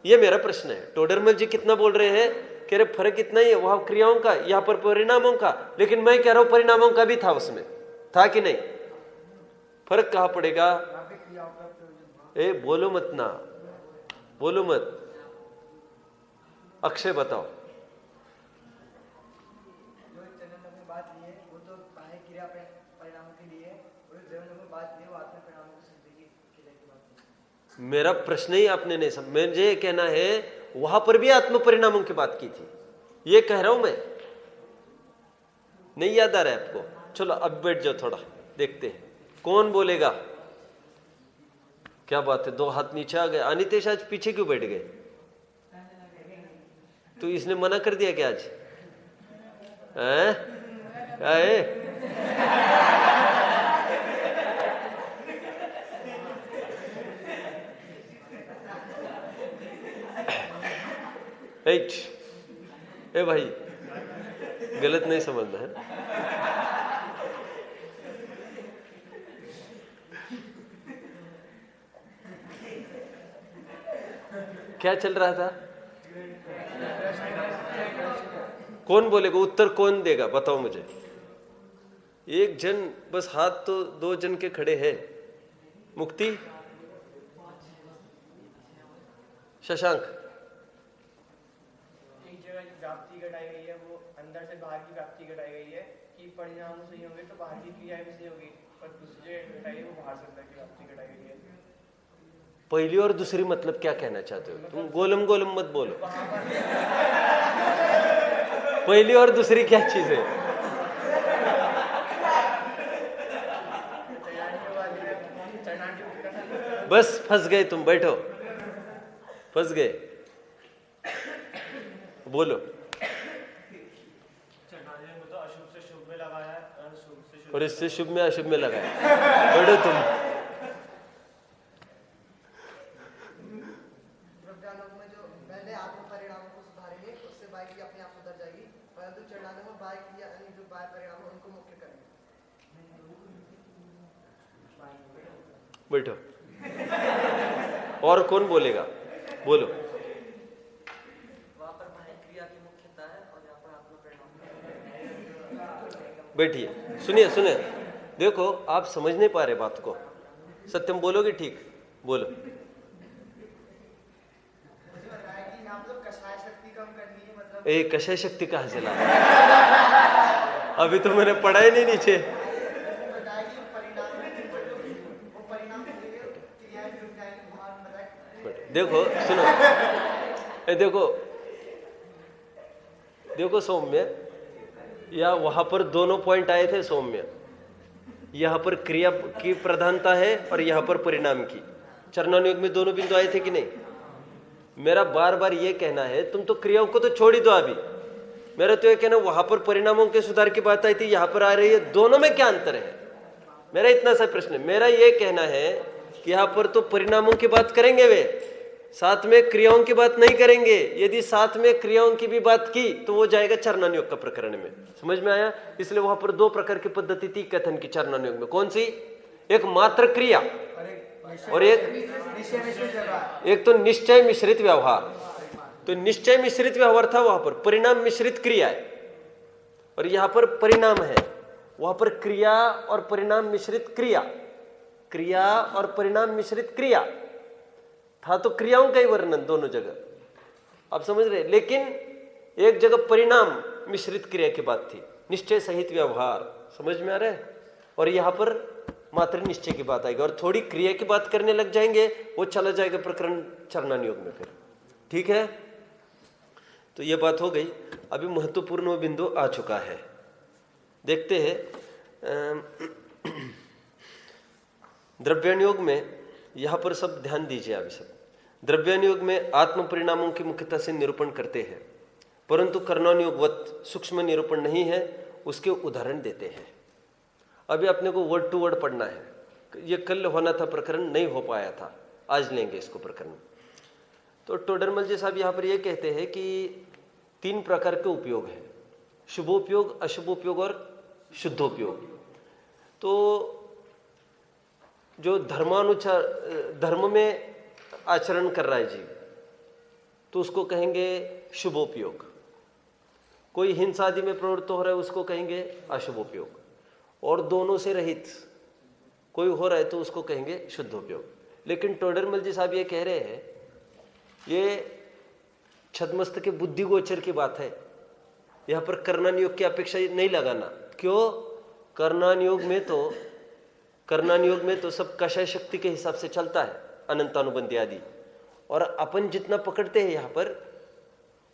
यह मेरा प्रश्न है। टोडरमल जी कितना बोल रहे हैं, कह रहे फर्क इतना ही है, वहां क्रियाओं का, यहां पर परिणामों का, लेकिन मैं कह रहा हूं परिणामों का भी था, उसमें था कि नहीं? फर्क कहां पड़ेगा? ए बोलो मत ना, बोलो मत। अक्षय बताओ। मेरा प्रश्न ही आपने नहीं समझ। मुझे ये कहना है वहां पर भी आत्म परिणामों की बात की थी, ये कह रहा हूं मैं। नहीं याद आ रहा है आपको? चलो अब बैठ जाओ, थोड़ा देखते हैं कौन बोलेगा। क्या बात है, 2 हाथ नीचे आ गए। अनितेश आज पीछे क्यों बैठ गए? तो इसने मना कर दिया क्या आज? क्या है? ए भाई गलत नहीं समझना है। क्या चल रहा था? कौन बोलेगा? उत्तर कौन देगा? बताओ मुझे। एक जन बस, हाथ तो 2 जन के खड़े हैं। मुक्ति, शशांक। एक जगह व्याप्ति घटाई गई है, वो अंदर से बाहर की व्याप्ति घटाई गई है कि परिणाम सही होंगे तो बाहर की क्रिया भी सही होगी, पर दूसरी जगह घटाई है वो बाहर से अंदर की व्याप्ति घटाई गई है। पहली और दूसरी मतलब क्या कहना चाहते हो तुम? गोलम गोलम मत बोलो। पहली और दूसरी क्या चीज है? बस फंस गए तुम, बैठो, फंस गए। बोलो। और इससे शुभ में अशुभ में लगाया। बैठो तुम। द्रव्यालोक में जो पहले आत्म परिणामों को सुधारेंगे, उससे बाह्य क्रिया अपने आप सुधर जाएगी, परंतु चढ़ाने में बाह्य क्रिया यानी जो बाह्य परिणाम है उनको मुख्य करेंगे। बैठो। और कौन बोलेगा? बोलो। वहाँ पर बाह्य क्रिया की मुख्यता है और यहाँ पर आत्म परिणाम। बैठिए, सुनिए सुनिए। देखो, आप समझ नहीं पा रहे बात को। सत्यम बोलोगे? ठीक, बोलो। एक कषाय शक्ति कहाँ से ला? अभी तो मैंने पढ़ा ही नहीं नीचे। देखो सुनो, देखो सौम्य, या वहां पर दोनों पॉइंट आए थे सौम्य। यहां पर क्रिया की प्रधानता है और यहां पर परिणाम की। चरणानुयोग में दोनों बिंदु आए थे कि नहीं? मेरा बार बार ये कहना है, तुम तो क्रियाओं को तो छोड़ ही दो अभी। मेरा तो ये कहना, वहां पर परिणामों के सुधार की बात आई थी, यहां पर आ रही है, दोनों में क्या अंतर है? मेरा इतना सा प्रश्न है। मेरा ये कहना है कि यहां पर तो परिणामों की बात करेंगे वे, साथ में क्रियाओं की बात नहीं करेंगे। यदि साथ में क्रियाओं की भी बात की तो वो जाएगा चरणानुयोग का प्रकरण में। समझ में आया? इसलिए वहां पर दो प्रकार की पद्धति थी कथन की चरणानुयोग में। कौन सी? एक मात्र क्रिया और एक तो निश्चय मिश्रित व्यवहार। तो निश्चय मिश्रित व्यवहार था वहां पर, परिणाम मिश्रित क्रिया है। और यहां पर परिणाम है, वहां पर क्रिया और परिणाम मिश्रित क्रिया, क्रिया और परिणाम मिश्रित क्रिया था। तो क्रियाओं का ही वर्णन दोनों जगह, आप समझ रहे। लेकिन एक जगह परिणाम मिश्रित क्रिया की बात थी, निश्चय सहित व्यवहार। समझ में आ रहा है? और यहां पर मात्र निश्चय की बात आएगी और थोड़ी क्रिया की बात करने लग जाएंगे, वो चला जाएगा प्रकरण चरणानुयोग में फिर। ठीक है, तो ये बात हो गई। अभी महत्वपूर्ण वो बिंदु आ चुका है, देखते हैं। द्रव्यानुयोग में यहां पर सब ध्यान दीजिए। अभी सब द्रव्यानुयोग में आत्म परिणामों की मुख्यता से निरूपण करते हैं, परंतु कर्णानुयोगवत सूक्ष्म निरूपण नहीं है, उसके उदाहरण देते हैं। अभी अपने को वर्ड टू वर्ड पढ़ना है। ये कल होना था प्रकरण, नहीं हो पाया था, आज लेंगे इसको प्रकरण। तो टोडरमल जी साहब यहाँ पर ये कहते हैं कि 3 प्रकार के उपयोग है, शुभोपयोग, अशुभोपयोग और शुद्धोपयोग। तो जो धर्म में आचरण कर रहा है जीव, तो उसको कहेंगे शुभोपयोग। कोई हिंसा आदि में प्रवृत्त हो रहा है, उसको कहेंगे अशुभोपयोग। और दोनों से रहित कोई हो रहा है तो उसको कहेंगे शुद्धोपयोग। लेकिन टोडरमल जी साहब ये कह रहे हैं, ये छद्मस्त के बुद्धि गोचर की बात है, यहाँ पर कर्णानुयोग की अपेक्षा नहीं लगाना। क्यों? कर्णानुयोग में तो सब कषाय शक्ति के हिसाब से चलता है, अनंतानुबंधी आदि। और अपन जितना पकड़ते हैं यहाँ पर,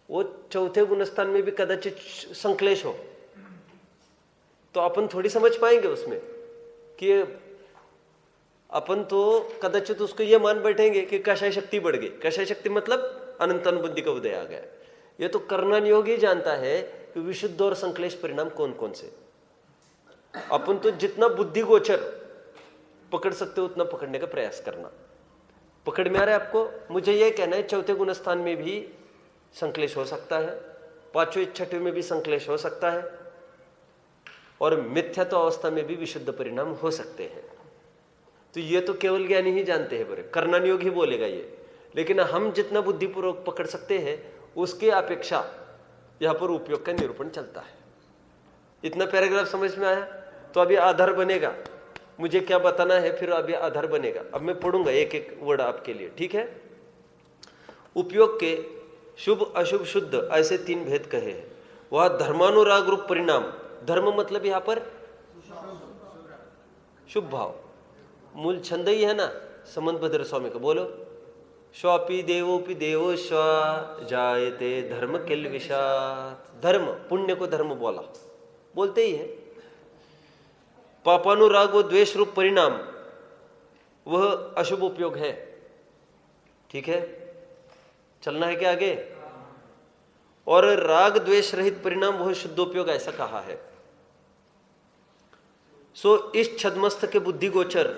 वो चौथे गुणस्थान में भी कदाचित संक्लेश हो, तो अपन थोड़ी समझ पाएंगे उसमें कि अपन तो कदाचित उसको ये मान बैठेंगे कि कषाय शक्ति बढ़ गई। कषाय शक्ति मतलब अनंतानुबंधी का उदय आ गया। ये तो कर्णानुयोग ही जानता है कि विशुद्ध और संक्लेश परिणाम कौन कौन से। अपन तो जितना बुद्धि गोचर पकड़ सकते हो उतना पकड़ने का प्रयास करना। पकड़ में आ रहा है आपको? मुझे यह कहना है, चौथे गुणस्थान में भी संक्लेश हो सकता है, 5वें 6वें में भी संक्लेश हो सकता है, और मिथ्यात्व अवस्था में भी विशुद्ध परिणाम हो सकते हैं। तो ये तो केवल ज्ञानी ही जानते हैं, बड़े कर्णानुयोग ही बोलेगा ये। लेकिन हम जितना बुद्धिपूर्वक पकड़ सकते हैं उसके अपेक्षा यहां पर उपयोग का निरूपण चलता है। इतना पैराग्राफ समझ में आया? तो अभी आधार बनेगा, मुझे क्या बताना है फिर अभी आधार बनेगा। अब मैं पढ़ूंगा एक एक वर्ड आपके लिए, ठीक है? उपयोग के शुभ अशुभ शुद्ध ऐसे 3 भेद कहे हैं। वह धर्मानुराग रूप परिणाम, धर्म मतलब यहां पर शुभ भाव, मूल छंद ही है ना, समंतभद्र स्वामी का, बोलो। स्वापि देवोपि देवो स्वा जायते धर्म किल विषात। धर्म, पुण्य को धर्म बोलते ही है। पापानुराग व द्वेष रूप परिणाम वह अशुभ उपयोग है। ठीक है, चलना है क्या आगे? और राग द्वेष रहित परिणाम वह शुद्ध उपयोग, ऐसा कहा है। सो इस छद्मस्थ के बुद्धि गोचर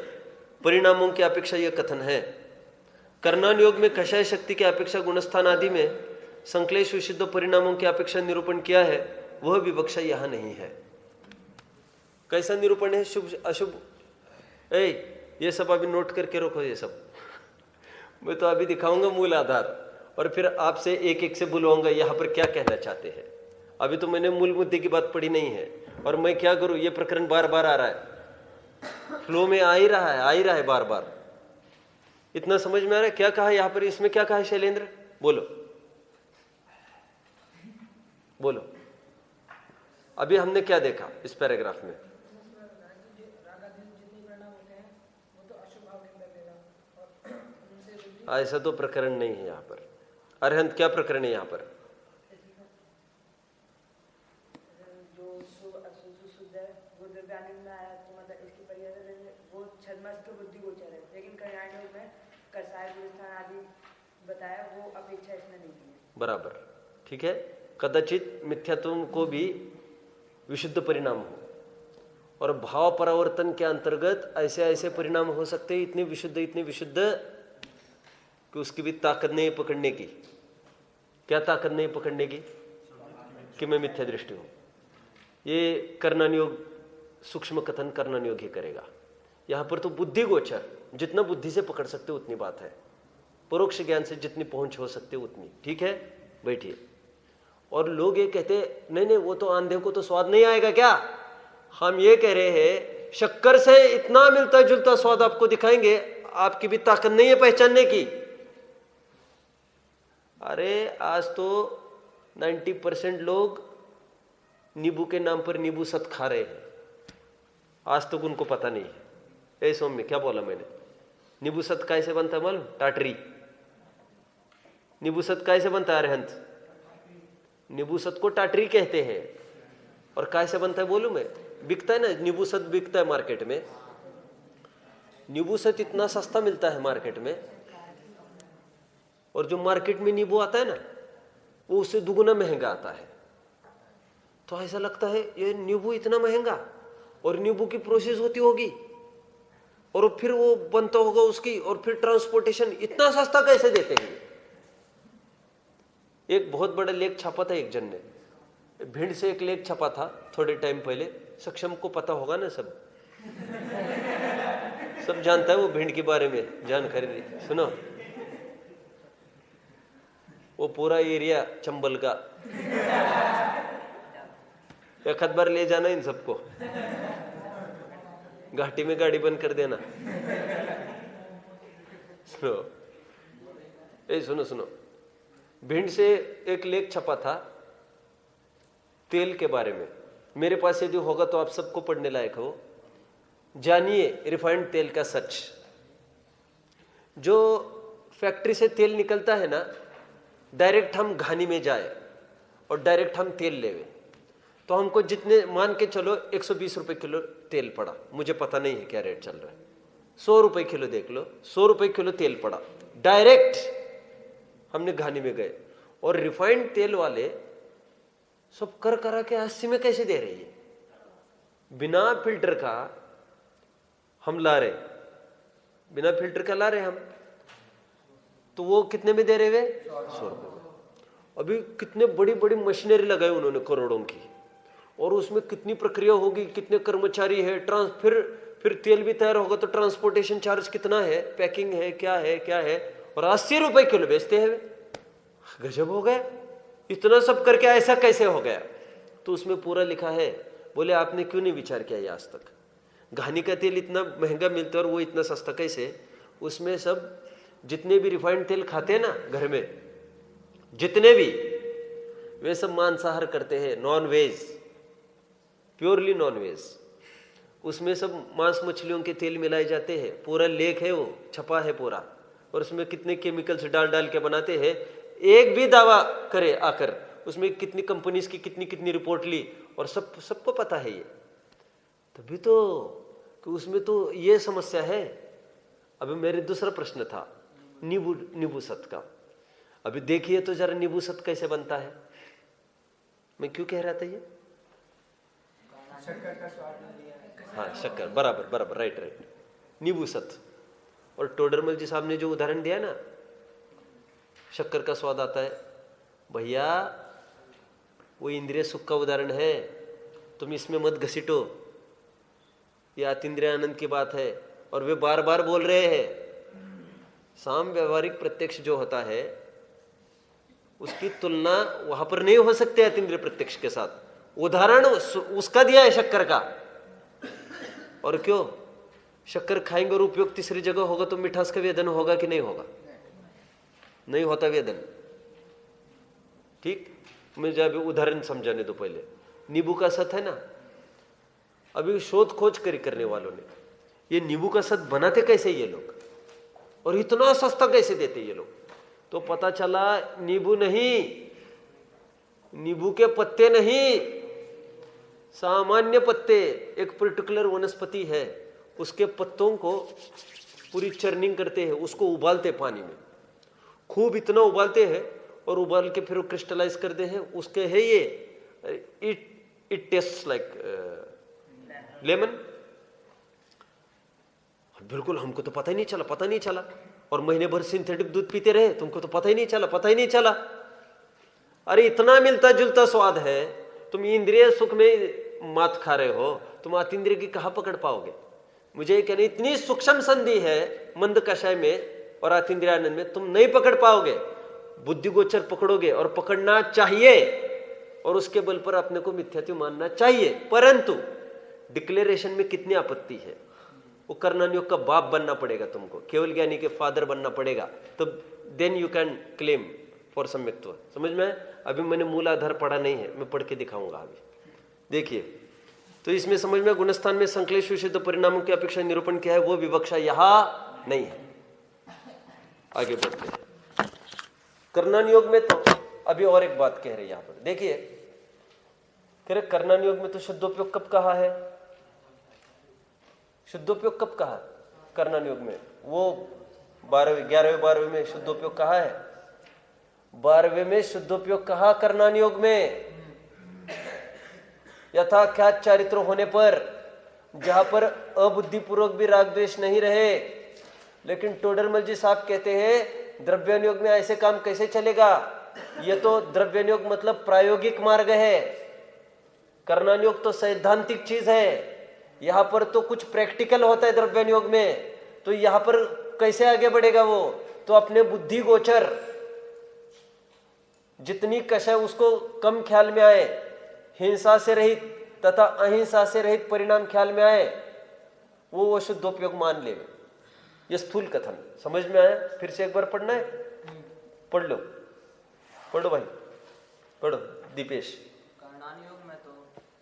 परिणामों की अपेक्षा यह कथन है। कर्णान योग में कषाय शक्ति की अपेक्षा गुणस्थान आदि में संक्लेश विशुद्ध परिणामों की अपेक्षा निरूपण किया है, वह विवक्षा यहां नहीं है। कैसा निरूपण है? शुभ अशुभ, ये सब अभी नोट करके रखो। ये सब मैं तो अभी दिखाऊंगा मूल आधार, और फिर आपसे एक एक से बुलवाऊंगा यहां पर क्या कहना चाहते हैं। अभी तो मैंने मूल मुद्दे की बात पढ़ी नहीं है, और मैं क्या करूं, ये प्रकरण बार बार आ रहा है, फ्लो में आ ही रहा है बार बार। इतना समझ में आ रहा है क्या कहा यहां पर? इसमें क्या कहा है शैलेंद्र? बोलो। अभी हमने क्या देखा इस पैराग्राफ में? ऐसा तो प्रकरण नहीं है यहां पर। अरहंत, क्या प्रकरण है यहां पर? बराबर, ठीक है। कदाचित मिथ्यात्व को भी विशुद्ध परिणाम हो, और भाव परावर्तन के अंतर्गत ऐसे ऐसे परिणाम हो सकते हैं, इतने विशुद्ध कि उसकी भी ताकत नहीं पकड़ने की। क्या ताकत नहीं पकड़ने की? कि मैं मिथ्या दृष्टि हूं। ये कर्णन योग, सूक्ष्म कथन कर्णन योग ही करेगा। यहां पर तो बुद्धि गोचर, जितना बुद्धि से पकड़ सकते उतनी बात है, परोक्ष ज्ञान से जितनी पहुंच हो सकती उतनी। ठीक है, बैठिए। और लोग ये कहते नहीं वो तो आंधे को तो स्वाद नहीं आएगा क्या? हम ये कह रहे हैं शक्कर से इतना मिलता जुलता स्वाद आपको दिखाएंगे, आपकी भी ताकत नहीं है पहचानने की। अरे आज तो 90% लोग नींबू के नाम पर नींबू सत खा रहे हैं, आज तक उनको पता नहीं है। सौम्य, क्या बोला मैंने? नींबू सत कैसे बनता है मालूम? टाटरी। नींबू सत कैसे बनता है अरहंत? नींबू सत को टाटरी कहते हैं। और कैसे बनता है बोलूं मैं? बिकता है ना, नींबू सत बिकता है मार्केट में। नींबू सत इतना सस्ता मिलता है मार्केट में, और जो मार्केट में नींबू आता है ना, वो उससे दुगुना महंगा आता है। तो ऐसा लगता है ये नींबू इतना महंगा, और नींबू की प्रोसेस होती होगी, और फिर वो बनता होगा उसकी, और फिर ट्रांसपोर्टेशन, इतना सस्ता कैसे देते हैं? एक बहुत बड़ा लेख छापा था एक जन ने, भिंड से एक लेख छपा था थोड़े टाइम पहले। सक्षम को पता होगा ना, सब जानता है वो भिंड के बारे में जानकारी। सुनो, वो पूरा एरिया चंबल का, एक आध बार ले जाना इन सबको, घाटी में गाड़ी बंद कर देना। सुनो, भिंड से एक लेख छपा था तेल के बारे में। मेरे पास यदि होगा तो आप सबको पढ़ने लायक हो। जानिए रिफाइंड तेल का सच। जो फैक्ट्री से तेल निकलता है ना, डायरेक्ट हम घानी में जाए और डायरेक्ट हम तेल लेवे, तो हमको जितने, मान के चलो 120 रुपए किलो तेल पड़ा, मुझे पता नहीं है क्या रेट चल रहा है, 100 रुपए किलो देख लो, 100 रुपए किलो तेल पड़ा, डायरेक्ट हमने घानी में गए, और रिफाइंड तेल वाले सब कर करा के 80 में कैसे दे रही है? बिना फिल्टर का हम ला रहे, बिना फिल्टर का ला रहे हम, तो वो कितने में दे रहे वे? 100 रुपए में। अभी कितने बड़ी बड़ी मशीनरी लगाई उन्होंने करोड़ों की, और उसमें कितनी प्रक्रिया होगी, कितने कर्मचारी है, फिर तेल भी तैयार होगा तो ट्रांसपोर्टेशन चार्ज कितना है, पैकिंग है, क्या है, और 80 रुपए किलो बेचते हैं। गजब हो गया, इतना सब करके ऐसा कैसे हो गया? तो उसमें पूरा लिखा है। बोले आपने क्यों नहीं विचार किया ये आज तक? घानी का तेल इतना महंगा मिलता है और वो इतना सस्ता कैसे? उसमें सब जितने भी रिफाइंड तेल खाते हैं ना घर में, जितने भी, वे सब मांसाहार करते हैं, non veg, purely non veg. उसमें सब मांस मछलियों के तेल मिलाए जाते हैं, पूरा लेख है वो, छपा है पूरा, और उसमें कितने केमिकल्स डाल डाल के बनाते हैं। एक भी दावा करे आकर, उसमें कितनी कंपनीज की कितनी कितनी रिपोर्ट ली, और सबको पता है ये। तभी तो कि उसमें तो ये समस्या है। अभी मेरे दूसरा प्रश्न था नींबू सत का। अभी देखिए तो जरा नींबू सत कैसे बनता है। मैं क्यों कह रहा था ये? शक्कर का स्वाद ले लिया। हाँ, शक्कर, बराबर, राइट। नींबू सत। और टोडरमल जी साहब ने जो उदाहरण दिया ना, शक्कर का स्वाद आता है, भैया वो इंद्रिय सुख का उदाहरण है, तुम इसमें मत घसीटो। ये अतीन्द्रिय आनंद की बात है, और वे बार बार बोल रहे हैं साम व्यवहारिक प्रत्यक्ष जो होता है उसकी तुलना वहां पर नहीं हो सकती अतीन्द्रिय प्रत्यक्ष के साथ। उदाहरण उसका दिया है शक्कर का। और क्यों? शक्कर खाएंगे और उपयोग तीसरी जगह होगा तो मिठास का वेदन होगा कि नहीं होगा? नहीं होता वेदन। ठीक, मुझे अभी उदाहरण समझाने दो पहले। नींबू का सत है ना, अभी शोध खोज करने वालों ने ये नींबू का सत बनाते कैसे ये लोग, और इतना सस्ता कैसे देते ये लोग? तो पता चला नींबू नहीं, नींबू के पत्ते नहीं, सामान्य पत्ते, एक पर्टिकुलर वनस्पति है, उसके पत्तों को पूरी चर्निंग करते हैं, उसको उबालते पानी में, खूब इतना उबालते हैं, और उबाल के फिर क्रिस्टलाइज करते हैं। उसके है ये इट टेस्ट लाइक लेमन। बिल्कुल हमको तो पता ही नहीं चला, और महीने भर सिंथेटिक दूध पीते रहे, तुमको तो पता ही नहीं चला। अरे इतना मिलता जुलता स्वाद है, तुम इंद्रिय सुख में मात खा रहे हो, तुम अतीन्द्रिय की कहां पकड़ पाओगे? मुझे कहना इतनी सूक्ष्म संधि है मंद कषाय में और अतीन्द्रिय आनंद में, तुम नहीं पकड़ पाओगे। बुद्धि गोचर पकड़ोगे, और पकड़ना चाहिए, और उसके बल पर अपने को मिथ्यात्व मानना चाहिए। परंतु डिक्लेरेशन में कितनी आपत्ति है। वो कर्णानुयोग का बाप बनना पड़ेगा तुमको, केवल ज्ञानी के फादर बनना पड़ेगा, तब then you can claim for सम्यक्त्व। समझ में? अभी मैंने मूल आधार पढ़ा नहीं है, मैं पढ़ के दिखाऊंगा अभी। देखिए, तो इसमें समझ में गुणस्थान में संक्लेश विशुद्ध परिणामों की अपेक्षा निरूपण किया है, वो विवक्षा यहां नहीं है। आगे बढ़ते हैं। कर्णानुयोग में तो अभी और एक बात कह रहे हैं यहां पर, देखिए, कह रहे कर्णानुयोग में तो शुद्धोपयोग कब कहा है? शुद्धोपयोग कब कहा कर्णानुयोग में? वो 11वें में शुद्धोपयोग कहा है। 12वें में शुद्धोपयोग कहा कर्णानुयोग में, यथाख्यात चारित्र होने पर, जहां पर अबुद्धिपूर्वक भी राग द्वेष नहीं रहे। लेकिन टोडरमल जी साहब कहते हैं द्रव्यानुयोग में ऐसे काम कैसे चलेगा? ये तो द्रव्यानुयोग मतलब प्रायोगिक मार्ग है, कर्णानुयोग तो सैद्धांतिक चीज है। यहां पर तो कुछ प्रैक्टिकल होता है द्रव्यानुयोग में, तो यहां पर कैसे आगे बढ़ेगा वो? तो अपने बुद्धि गोचर जितनी कषाय उसको कम ख्याल में आए, हिंसा से रहित तथा अहिंसा से रहित परिणाम ख्याल में आए, वो शुद्धोपयोग मान ले। ये स्थूल कथन समझ में आया? फिर से एक बार पढ़ना है, पढ़ लो भाई, पढ़ो दीपेश। कर्णानुयोग में तो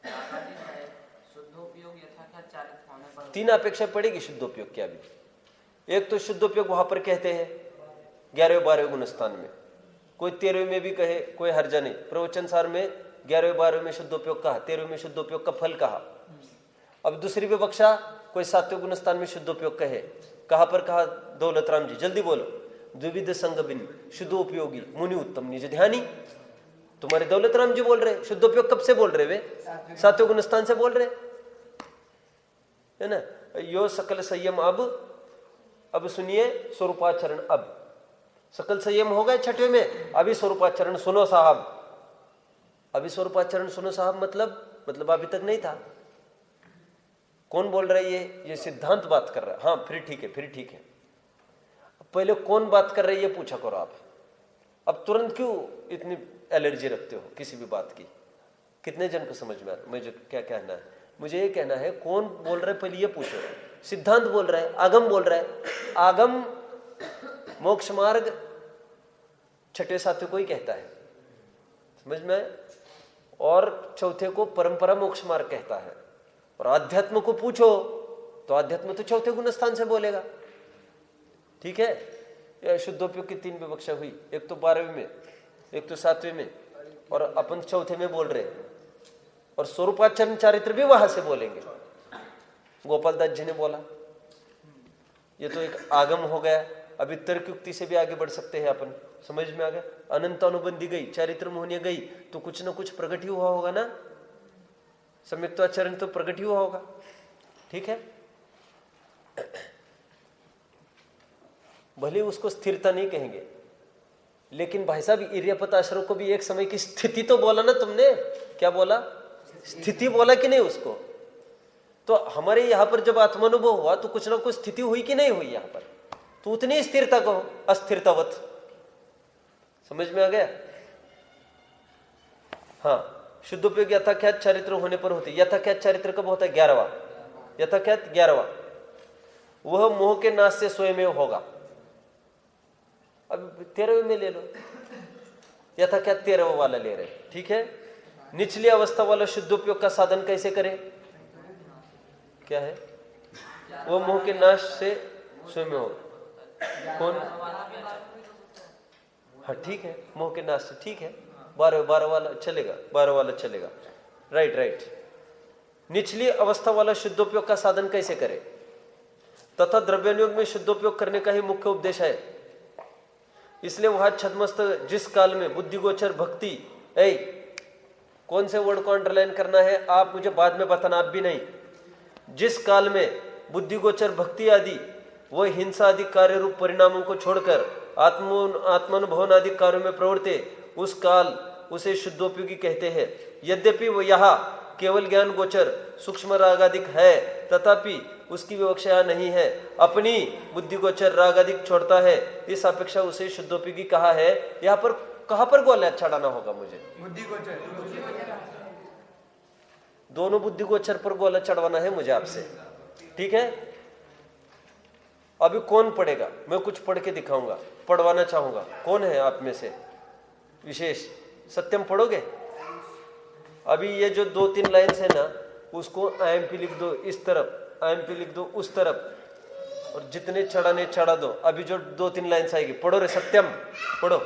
आगामी है शुद्धोपयोग यथाख्यात चारित्र होने पर 3 अपेक्षा पड़ेगी शुद्धोपयोग की। अभी एक तो शुद्धोपयोग वहां पर कहते हैं 11वें 12वें गुणस्थान में, कोई 13वें में भी कहे, कोई हर्जा नहीं। प्रवचन सार में 11वें 12वें में शुद्धोपयोग कहा, 13वें में शुद्धोपयोग का फल कहा। अब दूसरी विवक्षा कोई 7वें गुणस्थान में शुद्धोपयोग कहे, कहां पर कहा? दौलत राम जी जल्दी बोलो। द्विविध संग बिन शुद्धोपयोगी मुनि उत्तम निज ध्यानी। तुम्हारे दौलत राम जी बोल रहे, शुद्धोपयोग कब से बोल रहे? वे 7वें गुणस्थान से बोल रहे है ना। यो सकल संयम अब सुनिए स्वरूपाचरण। अब सकल संयम हो गए 6वें में, अभी स्वरूपाचरण सुनो साहब। अभी स्वरूपाचरण सुनो साहब मतलब अभी तक नहीं था। कौन बोल रहा है? ये सिद्धांत बात कर रहा है। हाँ फिर ठीक है। पहले कौन बात कर रहा है ये पूछा करो आप। अब तुरंत क्यों इतनी एलर्जी रखते हो किसी भी बात की? कितने जन को समझ में आ रहा? मुझे क्या कहना है? मुझे ये कहना है कौन बोल रहा है पहले ये पूछो। सिद्धांत बोल रहा है, आगम बोल रहा है। आगम मोक्ष मार्ग 6वें 7वें को ही कहता है, समझ में? और चौथे को परंपरा मोक्ष मार्ग कहता है। और अध्यात्म को पूछो तो अध्यात्म तो चौथे गुण स्थान से बोलेगा। ठीक है, शुद्धोपयोग की 3 विवक्षा हुई, एक तो 12वें में, एक तो 7वें में, और अपन चौथे में बोल रहे हैं। और स्वरूपाचरण चारित्र भी वहां से बोलेंगे। गोपाल दास जी ने बोला, ये तो एक आगम हो गया। अभी तर्क युक्ति से भी आगे बढ़ सकते हैं अपन, समझ में आ गया। अनंत अनुबंधी गई, चारित्र मोहनिया गई, तो कुछ ना कुछ प्रकट ही हुआ होगा ना, सम्यक्त्वाचरण तो प्रकट ही हुआ होगा। ठीक है, भले उसको स्थिरता नहीं कहेंगे, लेकिन भाई साहब इर्यापत आश्रम को भी एक समय की स्थिति तो बोला ना तुमने। क्या बोला? स्थिति बोला कि नहीं उसको? तो हमारे यहां पर जब आत्मानुभव हुआ तो कुछ ना कुछ स्थिति हुई कि नहीं हुई यहां पर, तो उतनी स्थिरता कहो, अस्थिरतावत। समझ में आ गया? हाँ, शुद्धोपयोग यथाख्यात चारित्र होने पर होती। यथाख्यात चारित्र कब होता है? 11वां। यथाख्यात 11वां, वह मोह के नाश से स्वयं होगा। अब 13वें में ले लो, यथाख्यात 13वां वाला ले रहे। ठीक है, निचली अवस्था वाला शुद्धोपयोग का साधन कैसे करें? क्या है? वो मोह के नाश से स्वयं होगा। कौन? हाँ ठीक है, मोह के नाश से, ठीक है। 12 वाला चलेगा, 12 वाला चलेगा। राइट। निचली अवस्था वाला शुद्धोपयोग का साधन कैसे करें? तथा द्रव्यानुयोग में शुद्धोपयोग करने का ही मुख्य उपदेश है। इसलिए वहां छदमस्त जिस काल में बुद्धिगोचर भक्ति, कौन से वर्ड को अंडरलाइन करना है आप मुझे बाद में बताना, आप भी नहीं। जिस काल में बुद्धिगोचर भक्ति आदि वह हिंसा आदि कार्य रूप परिणामों को छोड़कर आत्मानुभवन आदि कार्यों में प्रवृत्ते, उस काल उसे शुद्धोपयोगी कहते हैं। यद्यपि वह यहाँ केवल ज्ञान गोचर सूक्ष्म रागादिक है, तथापि उसकी विवक्षा नहीं है। अपनी बुद्धि गोचर रागादिक छोड़ता है, इस अपेक्षा उसे शुद्धोपयोगी कहा है। यहाँ पर कहाँ पर गोला चढ़ाना होगा मुझे? बुद्धि गोचर, दोनों बुद्धि गोचर पर गोला चढ़वाना है मुझे आपसे। ठीक है, अभी कौन पढ़ेगा? मैं कुछ पढ़ के दिखाऊंगा, पढ़वाना चाहूंगा। कौन है आप में से विशेष? सत्यम पढ़ोगे? अभी ये जो 2-3 लाइन्स है ना, उसको IMP लिख दो इस तरफ, IMP लिख दो उस तरफ, और जितने चढ़ाने चढ़ा दो। अभी जो 2-3 लाइन्स आएगी, पढ़ो रे सत्यम, पढ़ो,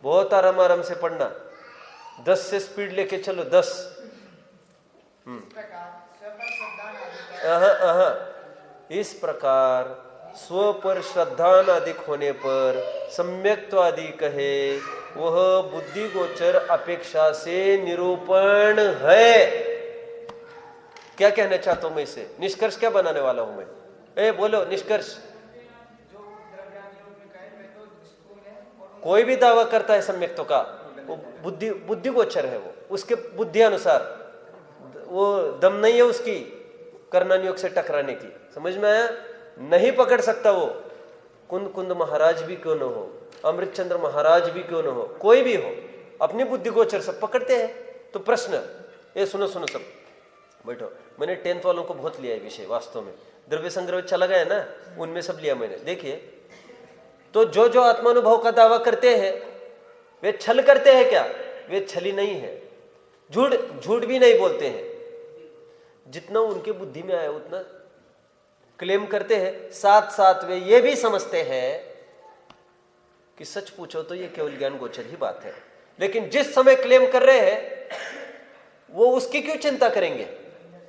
बहुत आराम से पढ़ना। 10 से स्पीड लेके चलो, 10। इस प्रकार स्व पर श्रद्धान अधिक होने पर सम्यक्त्व आदि कहे, वह बुद्धि गोचर अपेक्षा से निरूपण है। क्या कहना चाहता हूं मैं इससे? निष्कर्ष क्या बनाने वाला हूं मैं? बोलो निष्कर्ष। कोई भी दावा करता है सम्यक्त्व का, वो बुद्धि गोचर है, वो उसके बुद्धि अनुसार, वो दम नहीं है उसकी कर्णानुयोग से टकराने की। समझ में आया? नहीं पकड़ सकता वो। कुंद महाराज भी क्यों न हो, अमृतचंद्र महाराज भी क्यों न हो, कोई भी हो, अपनी बुद्धि गोचर सब पकड़ते हैं। तो प्रश्न, ये सुनो सब बैठो। मैंने 10th वालों को बहुत लिया है विषय, वास्तव में द्रव्य संग्रह चला गया ना, उनमें सब लिया मैंने। देखिए, तो जो आत्मानुभव का दावा करते हैं वे छल करते हैं क्या? वे छली नहीं है, झूठ भी नहीं बोलते हैं। जितना उनके बुद्धि में आया उतना क्लेम करते हैं। साथ वे ये भी समझते हैं कि सच पूछो तो ये केवल ज्ञान गोचर ही बात है। लेकिन जिस समय क्लेम कर रहे हैं वो उसकी क्यों चिंता करेंगे?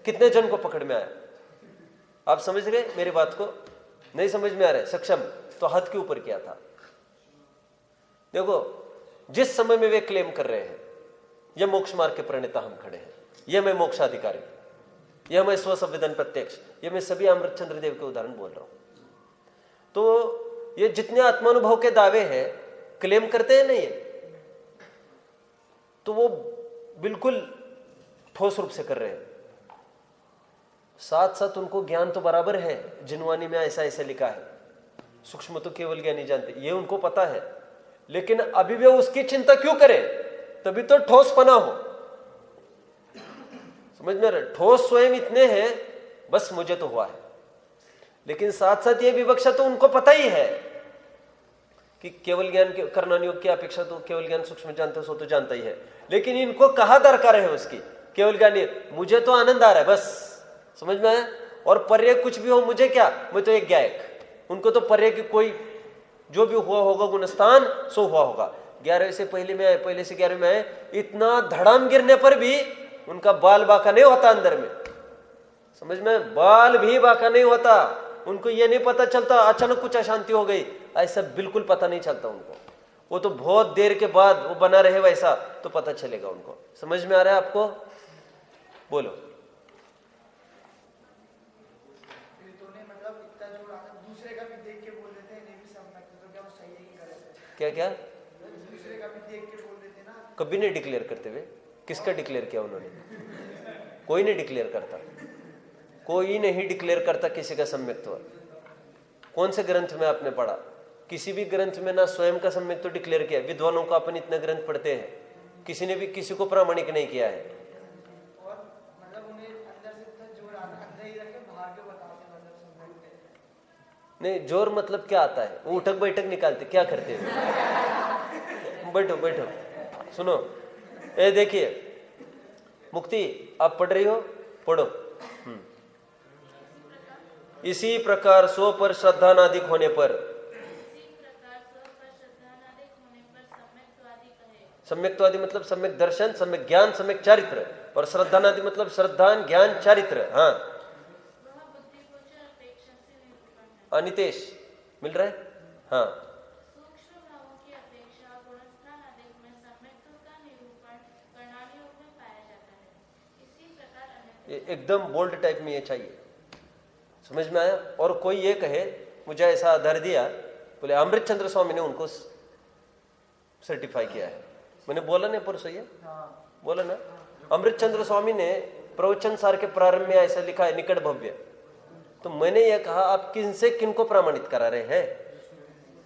कितने जन को पकड़ में आया? आप समझ गए मेरी बात को? नहीं समझ में आ रहा है? सक्षम तो हाथ के ऊपर किया था। देखो, जिस समय में वे क्लेम कर रहे हैं यह मोक्ष मार्ग के प्रणेता हम खड़े हैं, यह मैं मोक्षाधिकारी, यह मैं स्वसंवेदन प्रत्यक्ष, यह मैं सभी अमृतचंद्र देव के उदाहरण बोल रहा हूं। तो ये जितने आत्मानुभव के दावे हैं, क्लेम करते हैं नहीं है, तो वो बिल्कुल ठोस रूप से कर रहे हैं। साथ उनको ज्ञान तो बराबर है, जिनवानी में ऐसा लिखा है, सूक्ष्म तो केवल ज्ञानी जानते, ये उनको पता है। लेकिन अभी वे उसकी चिंता क्यों करें? तभी तो ठोस पना हो। समझ में रहे? ठोस स्वयं इतने हैं, बस मुझे तो हुआ है। लेकिन साथ ये विवक्षा तो उनको पता ही है कि केवल ज्ञान कर्णानुयोग की अपेक्षा तो केवल ज्ञान सूक्ष्म जानते हो तो जानता ही है। लेकिन इनको कहा दरकार है उसकी? केवल ज्ञान नहीं, मुझे तो आनंद आ रहा है बस, समझ में आया। और पर्य कुछ भी हो, मुझे क्या, मैं तो एक गायक। उनको तो पर्य की कोई, जो भी हुआ होगा गुणस्थान सो हुआ होगा। 11वीं से पहले में आए, पहले से 11वीं में आए, इतना धड़ाम गिरने पर भी उनका बाल बाका नहीं होता अंदर में, समझ में, बाल भी बाका नहीं होता। उनको ये नहीं पता चलता अचानक कुछ अशांति हो गई, ऐसा बिल्कुल पता नहीं चलता उनको। वो तो बहुत देर के बाद वो बना रहे वैसा तो पता चलेगा उनको। समझ में आ रहा है आपको? बोलो। मतलब इतना जोर आता, दूसरे का भी देख के बोल देते हैं, नहीं भी सम्यक, तो क्या वो सही है कि गलत है? क्या क्या? दूसरे का भी देख के बोल देते ना। कभी नहीं डिक्लेयर करते हुए। किसका डिक्लेयर किया उन्होंने? कोई नहीं डिक्लेयर करता, कोई नहीं डिक्लेयर करता किसी का सम्यक्त्व। कौन से ग्रंथ में आपने पढ़ा? किसी भी ग्रंथ में ना स्वयं का सम्यक्त्व डिक्लेयर किया। विद्वानों का अपन इतने ग्रंथ पढ़ते हैं, किसी ने भी किसी को प्रामाणिक नहीं किया है। और मतलब उन्हें अंदर से इतना जोर आता, अंदर ही रखे बाहर के बताते, मतलब सम्यक नहीं, जोर मतलब क्या आता है? वो उठक बैठक निकालते, क्या करते हैं? बैठो बैठो, सुनो, ये देखिए मुक्ति, आप पढ़ रही हो, पढ़ो। इसी प्रकार स्व पर श्रद्धानादिक होने पर, सम्यक्त्वादि मतलब सम्यक दर्शन, सम्यक ज्ञान, सम्यक चारित्र, और श्रद्धानादि मतलब श्रद्धा, ज्ञान, चारित्र। हाँ अनितेश मिल रहा है? हाँ एकदम बोल्ड टाइप में ये चाहिए, समझ में आया? और कोई ये कहे मुझे ऐसा आधार दिया, बोले अमृत चंद्र स्वामी ने उनको सर्टिफाई किया है। मैंने बोला नहीं परसों, ये बोला ना, अमृत चंद्र स्वामी ने प्रवचन सार के प्रारंभ में ऐसा लिखा है, निकट भव्य। तो मैंने ये कहा आप किनसे किनको प्रमाणित करा रहे हैं?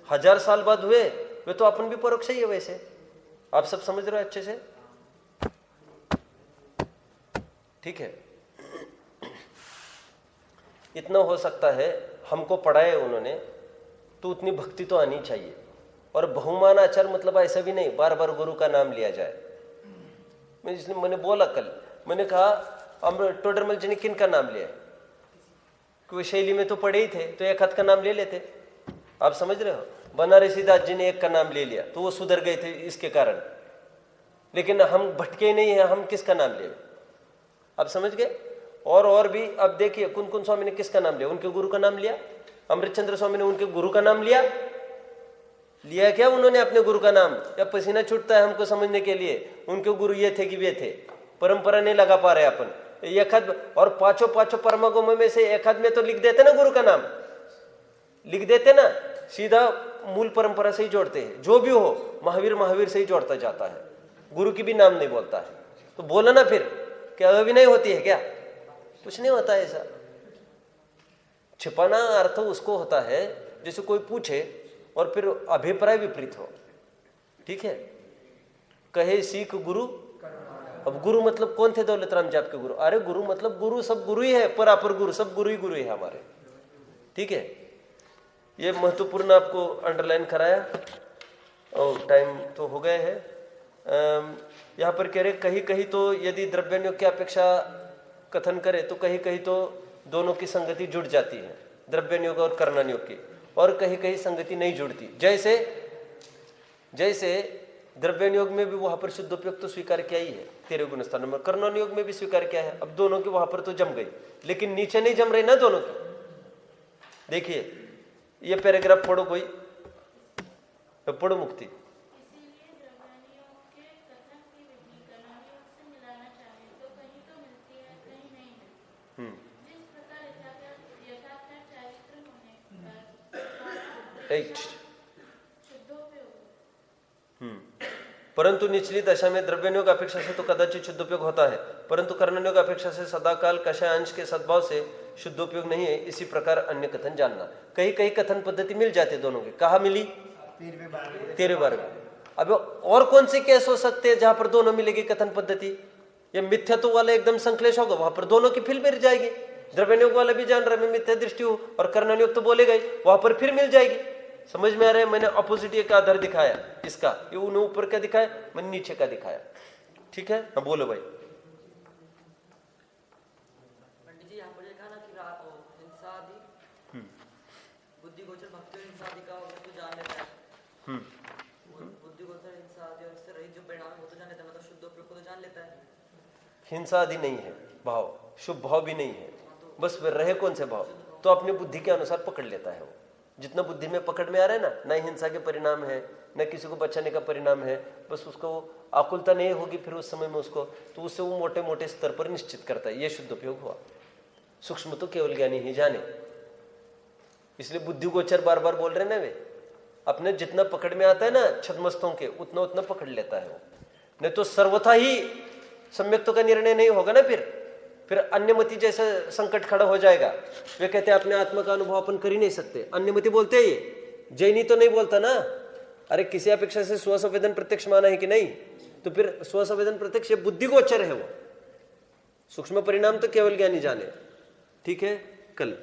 1000 साल बाद हुए वे तो अपन भी परोक्ष ही है वैसे। आप सब समझ रहे हो अच्छे से? ठीक है, इतना हो सकता है हमको पढ़ाए उन्होंने, तो उतनी भक्ति तो आनी चाहिए। और बहुमान आचार मतलब ऐसा भी नहीं बार बार गुरु का नाम लिया जाए। मैंने बोला कल, मैंने कहा टोडरमल जी ने किन का नाम लिया? कि शैली में तो पढ़े ही थे, तो एक हाथ का नाम ले लेते। आप समझ रहे हो? बनारसी दास जी ने एक का नाम ले लिया तो वो सुधर गए थे इसके कारण, लेकिन हम भटके नहीं है, हम किसका नाम ले? आप समझ गए? और भी अब देखिए, कुन कुन स्वामी ने किसका नाम लिया? उनके गुरु का नाम लिया। अमृतचंद्र स्वामी ने उनके गुरु का नाम लिया क्या उन्होंने अपने गुरु का नाम? या पसीना छूटता है हमको समझने के लिए उनके गुरु ये थे कि वे थे, परंपरा नहीं लगा पा रहे अपन। एक हाथ और पांचों परमागमों में से एक हाथ में तो लिख देते ना गुरु का नाम, लिख देते ना, सीधा मूल परंपरा से ही जोड़ते हैं। जो भी हो महावीर से ही जोड़ता जाता है, गुरु की भी नाम नहीं बोलता है। तो बोला ना फिर, क्या अभिनय होती है क्या? कुछ नहीं होता ऐसा। छिपाना अर्थ उसको होता है जैसे कोई पूछे और फिर अभिप्राय विपरीत हो। ठीक है, कहे सीख गुरु। अब गुरु मतलब कौन थे दौलतराम जी आपके गुरु? अरे गुरु मतलब गुरु, सब गुरु ही है, परापर गुरु, सब गुरु ही है हमारे। ठीक है, ये महत्वपूर्ण आपको अंडरलाइन कराया। और टाइम तो हो गए हैं। यहाँ पर कह रहे कहीं कहीं तो यदि द्रव्यानुयोग की अपेक्षा कथन करे तो कहीं कहीं तो दोनों की संगति जुड़ जाती है, द्रव्यानुयोग और कर्णानुयोग की, और कहीं कहीं संगति नहीं जुड़ती। जैसे द्रव्यानुयोग में भी वहां पर शुद्धोपयोग तो स्वीकार किया ही है 13 गुण स्थानों में, कर्णानुयोग में भी स्वीकार किया है। अब दोनों की वहां पर तो जम गई, लेकिन नीचे नहीं जम रही ना दोनों की। देखिए ये पैराग्राफ पढ़ो, कोई पढ़ो मुक्ति। परंतु निचली दशा में द्रव्यानुयोग अपेक्षा से तो कदाचित शुद्धोपयोग होता है, परंतु कर्णानुयोग अपेक्षा से सदाकाल कषाय अंश के सद्भाव से शुद्धोपयोग नहीं है। इसी प्रकार अन्य कथन जानना। कहीं कहीं कथन पद्धति मिल जाती दोनों की। कहा मिली? 13 बार। अब और कौन से केस हो सकते हैं जहां पर दोनों मिलेगी कथन पद्धति? ये मिथ्यात्व वाला एकदम संकलेश होगा, वहां पर दोनों की फिर मिल जाएगी। द्रव्यानुयोग वाला भी जान रहा है मैं मिथ्या दृष्टि हूं, और कर्णानुयोग तो बोले गए, वहां पर फिर मिल जाएगी। समझ में आ रहा है? मैंने अपोजिट एक आधार दिखाया इसका, ये उन्हें ऊपर का दिखाया, मैंने नीचे का दिखाया। ठीक है, हाँ बोलो भाई। गोचर भक्ति और हिंसा आदि का वो तो जान लेता है, बुद्धि गोचर हिंसा आदि और इससे रहित जो परिणाम है वो तो जान लेता है, मतलब शुद्ध उपयोग को तो जान लेता है। हिंसा आदि नहीं है भाव, शुभ भाव भी नहीं है, बस वे रहे कौन से भाव तो अपनी बुद्धि के अनुसार पकड़ लेता है। वो जितना बुद्धि में पकड़ में आ रहा है ना, न हिंसा के परिणाम है न किसी को बचाने का परिणाम है, बस उसको आकुलता नहीं होगी फिर उस समय में उसको, तो उससे वो मोटे मोटे स्तर पर निश्चित करता है ये शुद्ध उपयोग हुआ। सूक्ष्म तो केवल ज्ञानी ही जाने, इसलिए बुद्धि गोचर बार बार बोल रहे ना वे, अपने जितना पकड़ में आता है ना छद्मस्तों के उतना उतना पकड़ लेता है वो, नहीं तो सर्वथा ही सम्यक्तों का निर्णय नहीं होगा ना, फिर अन्यमति जैसा संकट खड़ा हो जाएगा। वे कहते हैं अपने आत्मा का अनुभव अपन कर ही नहीं सकते, अन्यमति बोलते हैं ये, जैनी तो नहीं बोलता ना, अरे किसी अपेक्षा से स्वसंवेदन प्रत्यक्ष माना है कि नहीं, तो फिर स्वसंवेदन प्रत्यक्ष बुद्धि गोचर है वो, सूक्ष्म परिणाम तो केवल ज्ञानी जाने। ठीक है, कल